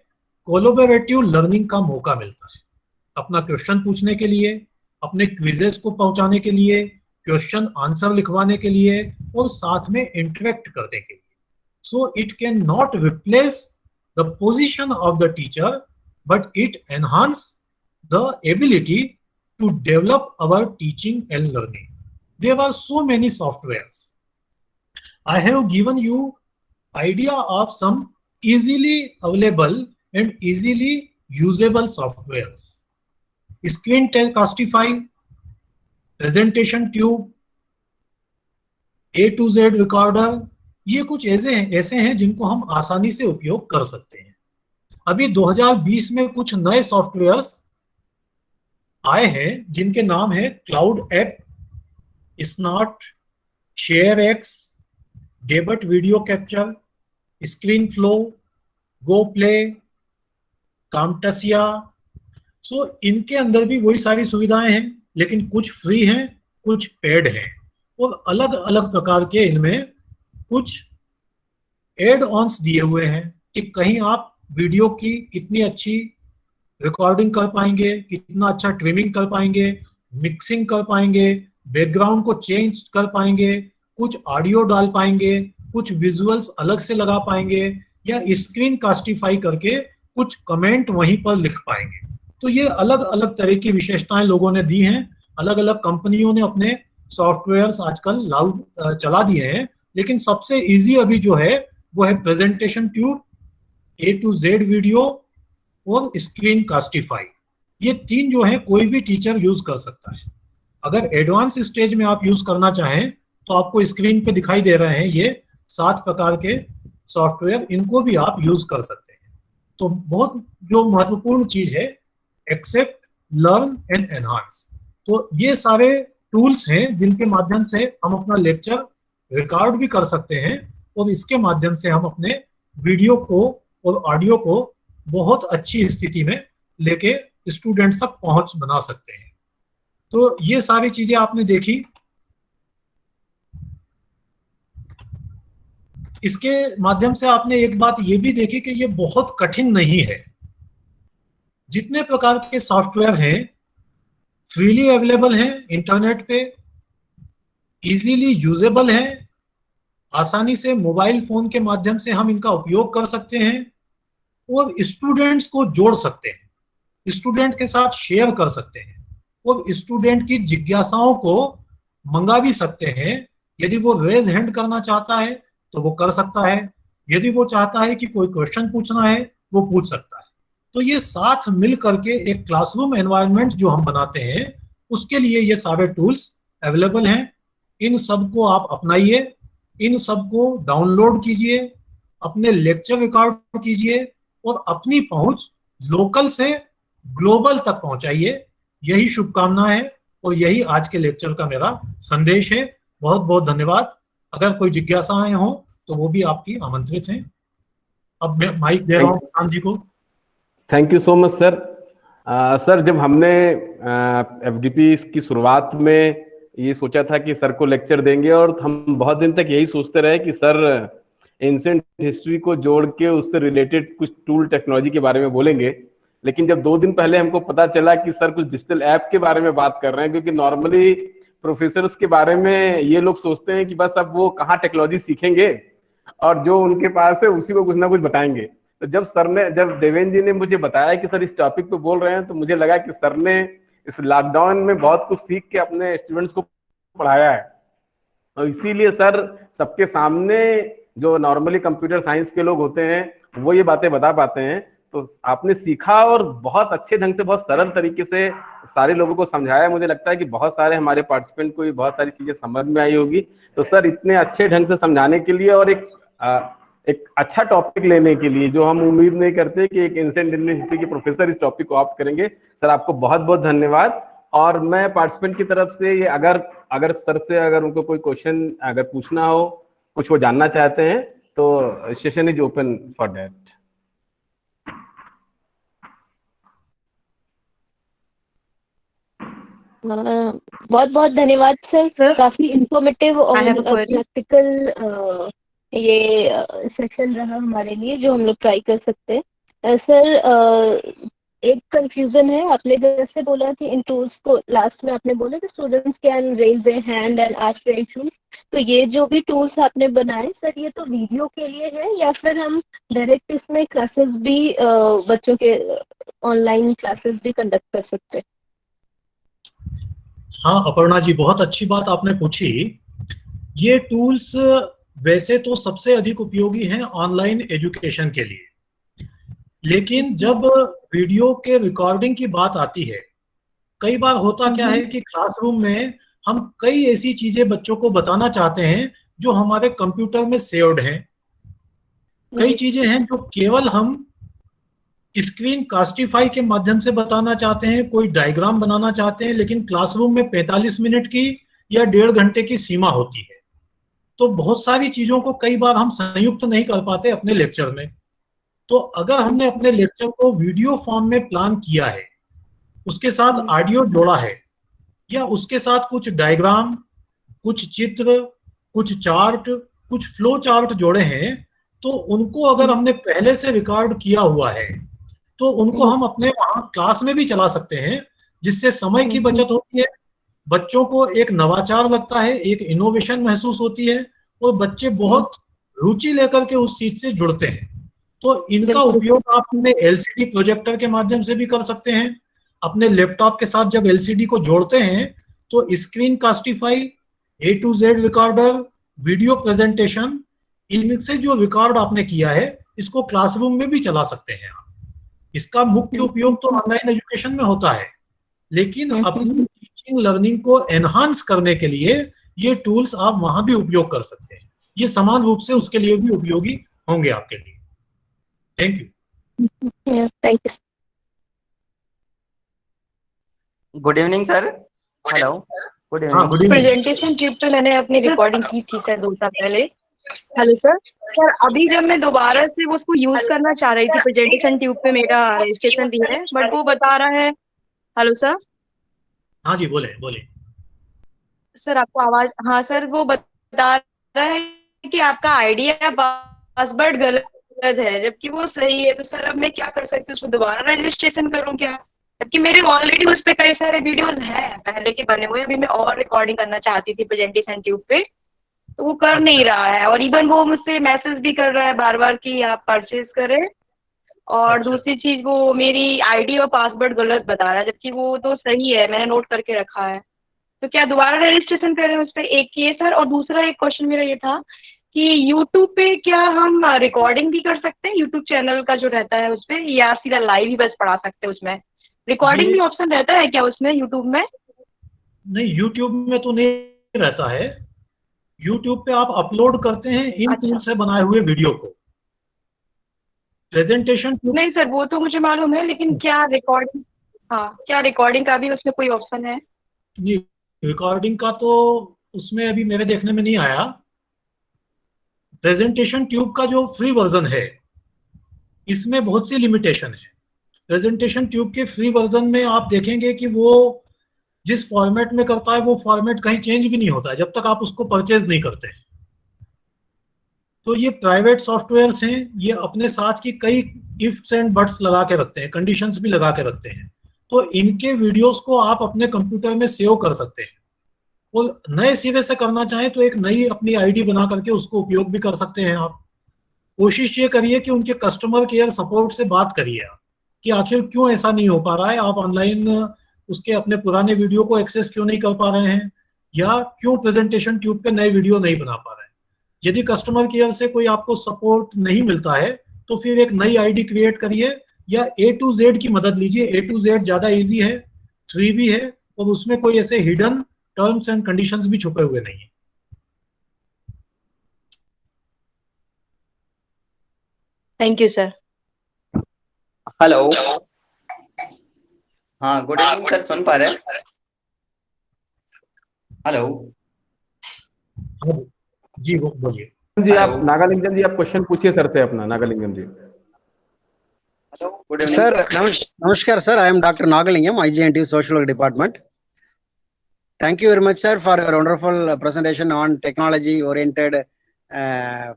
कोलैबोरेटिव लर्निंग का मौका मिलता है, अपना क्वेश्चन पूछने के लिए, अपने क्विजेस को पहुंचाने के लिए, क्वेश्चन आंसर लिखवाने के लिए और साथ में इंटरेक्ट करने के लिए. So it can not replace the position of the teacher, but it enhance the ability to develop our teaching and learning. There are so many softwares. I have given you idea of some easily available and easily usable softwares. Screencastify, Presentation Tube, A to Z Recorder, ये कुछ ऐसे हैं जिनको हम आसानी से उपयोग कर सकते हैं. अभी 2020 में कुछ नए सॉफ्टवेयर्स आए हैं जिनके नाम है क्लाउड ऐप, स्नॉट, ShareX, debut video capture, ScreenFlow, go play, Camtasia. So इनके अंदर भी वही सारी सुविधाएं हैं, लेकिन कुछ फ्री हैं, कुछ पेड हैं और अलग अलग प्रकार के इनमें कुछ एड ऑन्स दिए हुए हैं कि कहीं आप वीडियो की कितनी अच्छी रिकॉर्डिंग कर पाएंगे, कितना अच्छा ट्रिमिंग कर पाएंगे, मिक्सिंग कर पाएंगे, बैकग्राउंड को चेंज कर पाएंगे, कुछ ऑडियो डाल पाएंगे, कुछ विजुअल्स अलग से लगा पाएंगे या स्क्रीन कास्टिफाई करके कुछ कमेंट वहीं पर लिख पाएंगे. तो ये अलग अलग तरह की विशेषताएं लोगों ने दी हैं. अलग अलग कंपनियों ने अपने सॉफ्टवेयर्स आजकल चला दिए हैं, लेकिन सबसे इजी अभी जो है वो है presentation tube, A to Z video और स्क्रीन कास्टिफाई. ये तीन जो है कोई भी टीचर यूज कर सकता है. अगर एडवांस स्टेज में आप यूज करना चाहें तो आपको स्क्रीन पे दिखाई दे रहे हैं ये 7 प्रकार के सॉफ्टवेयर, इनको भी आप यूज कर सकते हैं. तो बहुत जो महत्वपूर्ण चीज है, एक्सेप्ट, लर्न एंड एनहांस. तो ये सारे टूल्स हैं जिनके माध्यम से हम अपना लेक्चर रिकॉर्ड भी कर सकते हैं और इसके माध्यम से हम अपने वीडियो को और ऑडियो को बहुत अच्छी स्थिति में लेके स्टूडेंट्स तक पहुंच बना सकते हैं. तो ये सारी चीजें आपने देखी. इसके माध्यम से आपने एक बात ये भी देखी कि ये बहुत कठिन नहीं है. जितने प्रकार के सॉफ्टवेयर हैं फ्रीली अवेलेबल हैं इंटरनेट पे, इजीली यूजेबल हैं, आसानी से मोबाइल फोन के माध्यम से हम इनका उपयोग कर सकते हैं और स्टूडेंट्स को जोड़ सकते हैं, स्टूडेंट के साथ शेयर कर सकते हैं और स्टूडेंट की जिज्ञासाओं को मंगा भी सकते हैं. यदि वो रेज हैंड करना चाहता है तो वो कर सकता है, यदि वो चाहता है कि कोई क्वेश्चन पूछना है वो पूछ सकता है. तो ये साथ मिल करके एक क्लासरूम एनवायरनमेंट जो हम बनाते हैं उसके लिए ये सारे टूल्स अवेलेबल हैं. इन सबको आप अपनाइए, इन सबको डाउनलोड कीजिए, अपने लेक्चर रिकॉर्ड कीजिए और अपनी पहुंच लोकल से ग्लोबल तक पहुंचाइए. यही शुभकामना है और यही आज के लेक्चर का मेरा संदेश है. बहुत बहुत धन्यवाद. अगर कोई जिज्ञासाएं हो तो वो भी आपकी आमंत्रित हैं. अब मैं माइक दे रहा हूँ खान जी को. Thank you so much sir. Sir, जब हमने एफडीपी की शुरुआत में ये सोचा था कि सर को लेक्चर देंगे और हम बहुत दिन तक यही सोचते रहे कि सर एंशिएंट हिस्ट्री को जोड़ के उससे रिलेटेड कुछ टूल टेक्नोलॉजी के बारे में बोलेंगे, लेकिन जब 2 दिन पहले हमको पता चला कि सर कुछ डिजिटल ऐप के बारे में बात कर रहे हैं, क्योंकि नॉर्मली प्रोफेसर्स के बारे में ये लोग सोचते हैं कि बस अब वो कहाँ टेक्नोलॉजी सीखेंगे और जो उनके पास है उसी को कुछ ना कुछ बताएंगे. तो जब देवेंद्र जी ने मुझे बताया कि सर इस टॉपिक पे बोल रहे हैं, तो मुझे लगा कि सर ने इस लॉकडाउन में बहुत कुछ सीख के अपने स्टूडेंट्स को पढ़ाया है. और इसीलिए सर सबके सामने जो नॉर्मली कंप्यूटर साइंस के लोग होते हैं वो ये बातें बता पाते हैं. तो आपने सीखा और बहुत अच्छे ढंग से, बहुत सरल तरीके से सारे लोगों को समझाया. मुझे लगता है कि बहुत सारे हमारे पार्टिसिपेंट को भी बहुत सारी चीजें समझ में आई होगी. तो सर इतने अच्छे ढंग से समझाने के लिए और एक अच्छा टॉपिक लेने के लिए, जो हम उम्मीद नहीं करते कि एक एंशिएंट इंडियन हिस्ट्री के प्रोफेसर इस टॉपिक को ऑप्ट करेंगे, सर आपको बहुत बहुत धन्यवाद. और मैं पार्टिसिपेंट की तरफ से ये अगर सर से अगर उनको कोई क्वेश्चन अगर पूछना हो, कुछ वो जानना चाहते हैं, तो session is open for that. बहुत बहुत धन्यवाद सर. काफी इंफॉर्मेटिव और प्रैक्टिकल ये सेशन रहा हमारे लिए, जो हम लोग ट्राई कर सकते हैं. सर एक कंफ्यूजन है। आपने जैसे बोला कि इन टूल्स को लास्ट में आपने बोला कि students can raise their hand and ask their issues, तो ये जो भी टूल्स आपने बनाए सर, ये तो वीडियो के लिए है या फिर हम डायरेक्ट इसमें क्लासेस भी बच्चों के ऑनलाइन क्लासेस भी कंडक्ट कर सकते हैं? हाँ अपर्णा जी, बहुत अच्छी बात आपने पूछी। ये टूल्स वैसे तो सबसे अधिक उपयोगी हैं ऑनलाइन एजुकेशन के लिए, लेकिन जब वीडियो के रिकॉर्डिंग की बात आती है, कई बार होता क्या है कि क्लासरूम में हम कई ऐसी चीजें बच्चों को बताना चाहते हैं जो हमारे कंप्यूटर में सेव्ड हैं। कई चीजें हैं जो केवल हम स्क्रीन कास्टिफाई के माध्यम से बताना चाहते हैं, कोई डायग्राम बनाना चाहते हैं, लेकिन क्लासरूम में 45 मिनट की या 1.5 घंटे की सीमा होती है। तो बहुत सारी चीजों को कई बार हम संयुक्त नहीं कर पाते अपने लेक्चर में। तो अगर हमने अपने लेक्चर को वीडियो फॉर्म में प्लान किया है, उसके साथ ऑडियो जोड़ा है, या उसके साथ कुछ डायग्राम, कुछ चित्र, कुछ चार्ट, कुछ फ्लो चार्ट जोड़े हैं, तो उनको अगर हमने पहले से रिकॉर्ड किया हुआ है तो उनको हम अपने वहां क्लास में भी चला सकते हैं, जिससे समय की बचत होती है, बच्चों को एक नवाचार लगता है, एक इनोवेशन महसूस होती है, और बच्चे बहुत रुचि लेकर के उस चीज से जुड़ते हैं। तो इनका उपयोग आप अपने एलसीडी प्रोजेक्टर के माध्यम से भी कर सकते हैं। अपने लैपटॉप के साथ जब एलसीडी को जोड़ते हैं तो Screencastify, A to Z recorder, video presentation, इनसे जो रिकॉर्ड आपने किया है इसको क्लासरूम में भी चला सकते हैं आप। इसका मुख्य उपयोग तो ऑनलाइन एजुकेशन में होता है, लेकिन अपनी टीचिंग लर्निंग को एनहांस करने के लिए ये टूल्स आप वहां भी उपयोग कर सकते हैं। ये समान रूप से उसके लिए भी उपयोगी होंगे आपके लिए। Thank you. Thank you. Good evening sir. Hello, good हाँ, evening. Good evening. Presentation tube पे मैंने अपनी रिकॉर्डिंग की थी सर 2 साल पहले। Hello sir. सर अभी जब मैं दोबारा से वो उसको यूज करना चाह रही थी, प्रेजेंटेशन ट्यूब पे मेरा रजिस्ट्रेशन भी है, बट वो बता रहा है। Hello sir. हाँ जी, बोले बोले। सर आपको आवाज? हाँ सर, वो बता रहा है कि आपका आईडी या पासवर्ड गलत है, जबकि वो सही है। तो सर अब मैं क्या कर सकती हूँ, उसको दोबारा रजिस्ट्रेशन करूँ क्या? जबकि मेरे ऑलरेडी उस पे कई सारे वीडियोस हैं पहले के बने हुए। अभी मैं और रिकॉर्डिंग करना चाहती थी प्रेजेंटेशन ट्यूब पे, तो वो कर नहीं रहा है। और इवन वो मुझसे मैसेज भी कर रहा है बार बार कि आप परचेज करें। और दूसरी चीज, वो मेरी आईडी और पासवर्ड गलत बता रहा है, जबकि वो तो सही है, मैंने नोट करके रखा है। तो क्या दोबारा रजिस्ट्रेशन करें उस पर? एक ये सर। और दूसरा एक क्वेश्चन मेरा ये था कि यूट्यूब पे क्या हम रिकॉर्डिंग भी कर सकते हैं, यूट्यूब चैनल का जो रहता है उस पे, या सीधा लाइव ही बस पढ़ा सकते हैं? उसमें रिकॉर्डिंग भी ऑप्शन रहता है क्या उसमें, यूट्यूब में? नहीं, यूट्यूब में तो नहीं रहता है। यूट्यूब पे आप अपलोड करते हैं इन टूल से बनाए हुए वीडियो को। प्रेजेंटेशन नहीं सर, वो तो मुझे मालूम है, लेकिन क्या रिकॉर्डिंग, हाँ क्या रिकॉर्डिंग का भी उसमें कोई ऑप्शन है? नहीं, रिकॉर्डिंग का तो उसमें अभी मेरे देखने में नहीं आया। प्रेजेंटेशन ट्यूब का जो फ्री वर्जन है इसमें बहुत सी लिमिटेशन है। प्रेजेंटेशन ट्यूब के फ्री वर्जन में आप देखेंगे कि वो जिस फॉर्मेट में करता है वो फॉर्मेट कहीं चेंज भी नहीं होता है जब तक आप उसको परचेज नहीं करते हैं। तो ये प्राइवेट सॉफ्टवेयर्स हैं, ये अपने साथ की कई इफ्स एंड बट्स लगा के रखते हैं, कंडीशंस भी लगा के रखते हैं। तो इनके वीडियोस को आप अपने कंप्यूटर में सेव कर सकते हैं, और नए सिरे से करना चाहें तो एक नई अपनी आईडी बना करके उसको उपयोग भी कर सकते हैं आप। कोशिश ये करिए कि उनके कस्टमर केयर सपोर्ट से बात करिए आप कि आखिर क्यों ऐसा नहीं हो पा रहा है, आप ऑनलाइन उसके अपने पुराने वीडियो को एक्सेस क्यों नहीं कर पा रहे हैं, या क्यों प्रेजेंटेशन ट्यूब पे नए वीडियो नहीं बना पा रहे हैं। यदि कस्टमर केयर से कोई आपको सपोर्ट नहीं मिलता है तो फिर एक नई आईडी क्रिएट करिए, या A to Z की मदद लीजिए। A to Z ज्यादा इजी है, फ्री भी है, और उसमें कोई ऐसे हिडन टर्म्स एंड कंडीशंस भी छुपे हुए नहीं है। Thank you sir. हेलो, हाँ गुड इवनिंग सर, सुन पा रहे हैं? हेलो जी बोलिए जी। आप नागालिंगम जी, आप क्वेश्चन पूछिए सर से अपना। Nagalingam ji. Hello, good evening sir. नमस्कार sir, I am Dr. Nagalingam, IGNT Social Work Department. Thank you very much, sir, for your wonderful presentation on technology oriented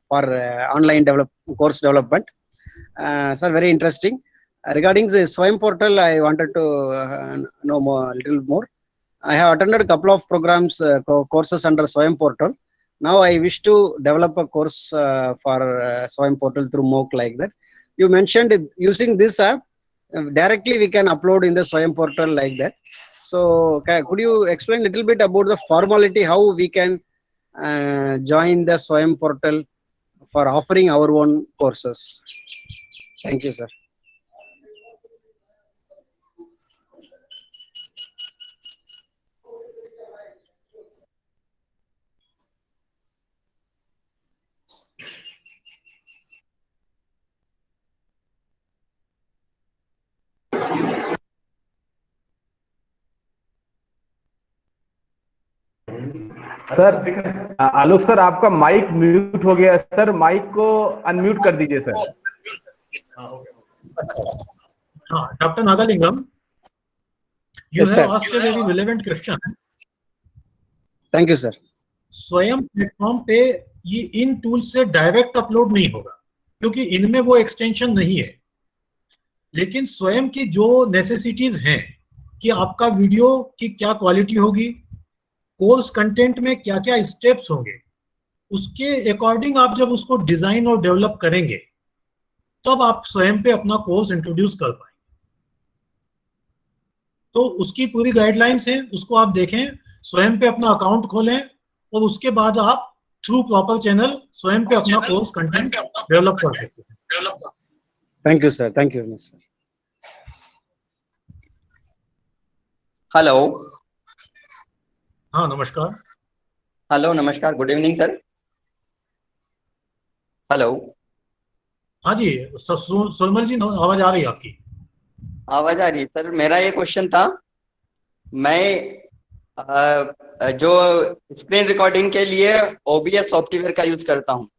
for online course development. Sir, very interesting. Regarding the Swayam portal, I wanted to know more, a little more. I have attended a couple of programs, courses under Swayam portal. Now I wish to develop a course for Swayam portal through MOOC like that. You mentioned using this app, directly we can upload in the Swayam portal like that. So could you explain a little bit about the formality, how we can join the Swayam portal for offering our own courses? Thank you, sir. Sir Alok sir, आपका mic mute हो गया sir, mic को unmute कर दीजिए sir. Dr. Nagalingam, you Yes, have sir. asked a very relevant question. Thank you, sir. स्वयं platform पे ये इन tool से डायरेक्ट अपलोड नहीं होगा, क्योंकि इनमें वो एक्सटेंशन नहीं है। लेकिन स्वयं की जो नेसेसिटीज हैं कि आपका वीडियो की क्या क्वालिटी होगी, कोर्स कंटेंट में क्या क्या स्टेप्स होंगे, उसके अकॉर्डिंग आप जब उसको डिजाइन और डेवलप करेंगे तब आप स्वयं पे अपना कोर्स इंट्रोड्यूस कर पाएंगे। तो उसकी पूरी गाइडलाइंस है, उसको आप देखें, स्वयं पे अपना अकाउंट खोलें और उसके बाद आप थ्रू प्रॉपर चैनल स्वयं पे अपना कोर्स कंटेंट डेवलप कर सकते हैं। Thank you, sir. Thank you very much, sir. Hello हाँ, नमस्कार। हेलो नमस्कार, गुड इवनिंग सर। हेलो, हाँ जी, सोमल जी, आवाज आ रही है आपकी? आवाज आ रही है सर। मेरा ये क्वेश्चन था, मैं जो स्क्रीन रिकॉर्डिंग के लिए OBS सॉफ्टवेयर का यूज करता हूँ,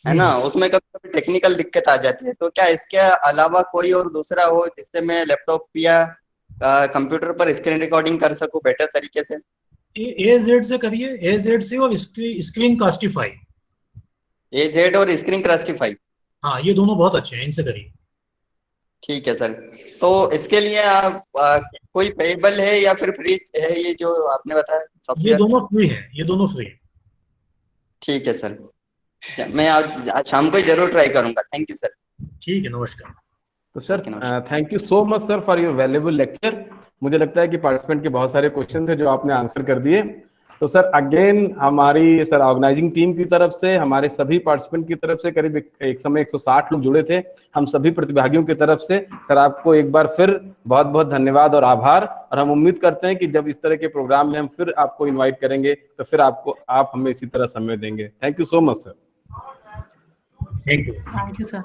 है ना, उसमें कभी कभी टेक्निकल दिक्कत आ जाती है, तो क्या इसके अलावा कोई और दूसरा हो जिससे मैं लैपटॉप या कंप्यूटर पर स्क्रीन रिकॉर्डिंग कर सकूं बेटर तरीके से? AZ से करिए, AZ से और स्क्रीन कास्टिफाई। AZ और स्क्रीन कास्टिफाई, हाँ, ये दोनों बहुत अच्छे हैं, इनसे करिए। ठीक है सर। तो इसके लिए आप कोई पेएबल है या फिर फ्री है ये जो आपने बताया ये सॉफ्टवेयर? दोनों फ्री हैं, ये दोनों फ्री हैं। ठीक है सर, मैं आज शाम को ही जरूर ट्राई करूंगा। Thank you sir. ठीक है, नमस्कार। तो sir thank you so much sir for your valuable lecture. मुझे लगता है कि पार्टिसिपेंट के बहुत सारे क्वेश्चन थे जो आपने आंसर कर दिए। तो सर अगेन हमारी सर ऑर्गेनाइजिंग टीम की तरफ से, हमारे सभी पार्टिसिपेंट की तरफ से, करीब एक समय 160 लोग जुड़े थे, हम सभी प्रतिभागियों की तरफ से सर आपको एक बार फिर बहुत बहुत धन्यवाद और आभार। और हम उम्मीद करते हैं कि जब इस तरह के प्रोग्राम में हम फिर आपको इन्वाइट करेंगे तो फिर आप हमें इसी तरह समय देंगे। Thank you so much sir. Thank you. Thank you, sir.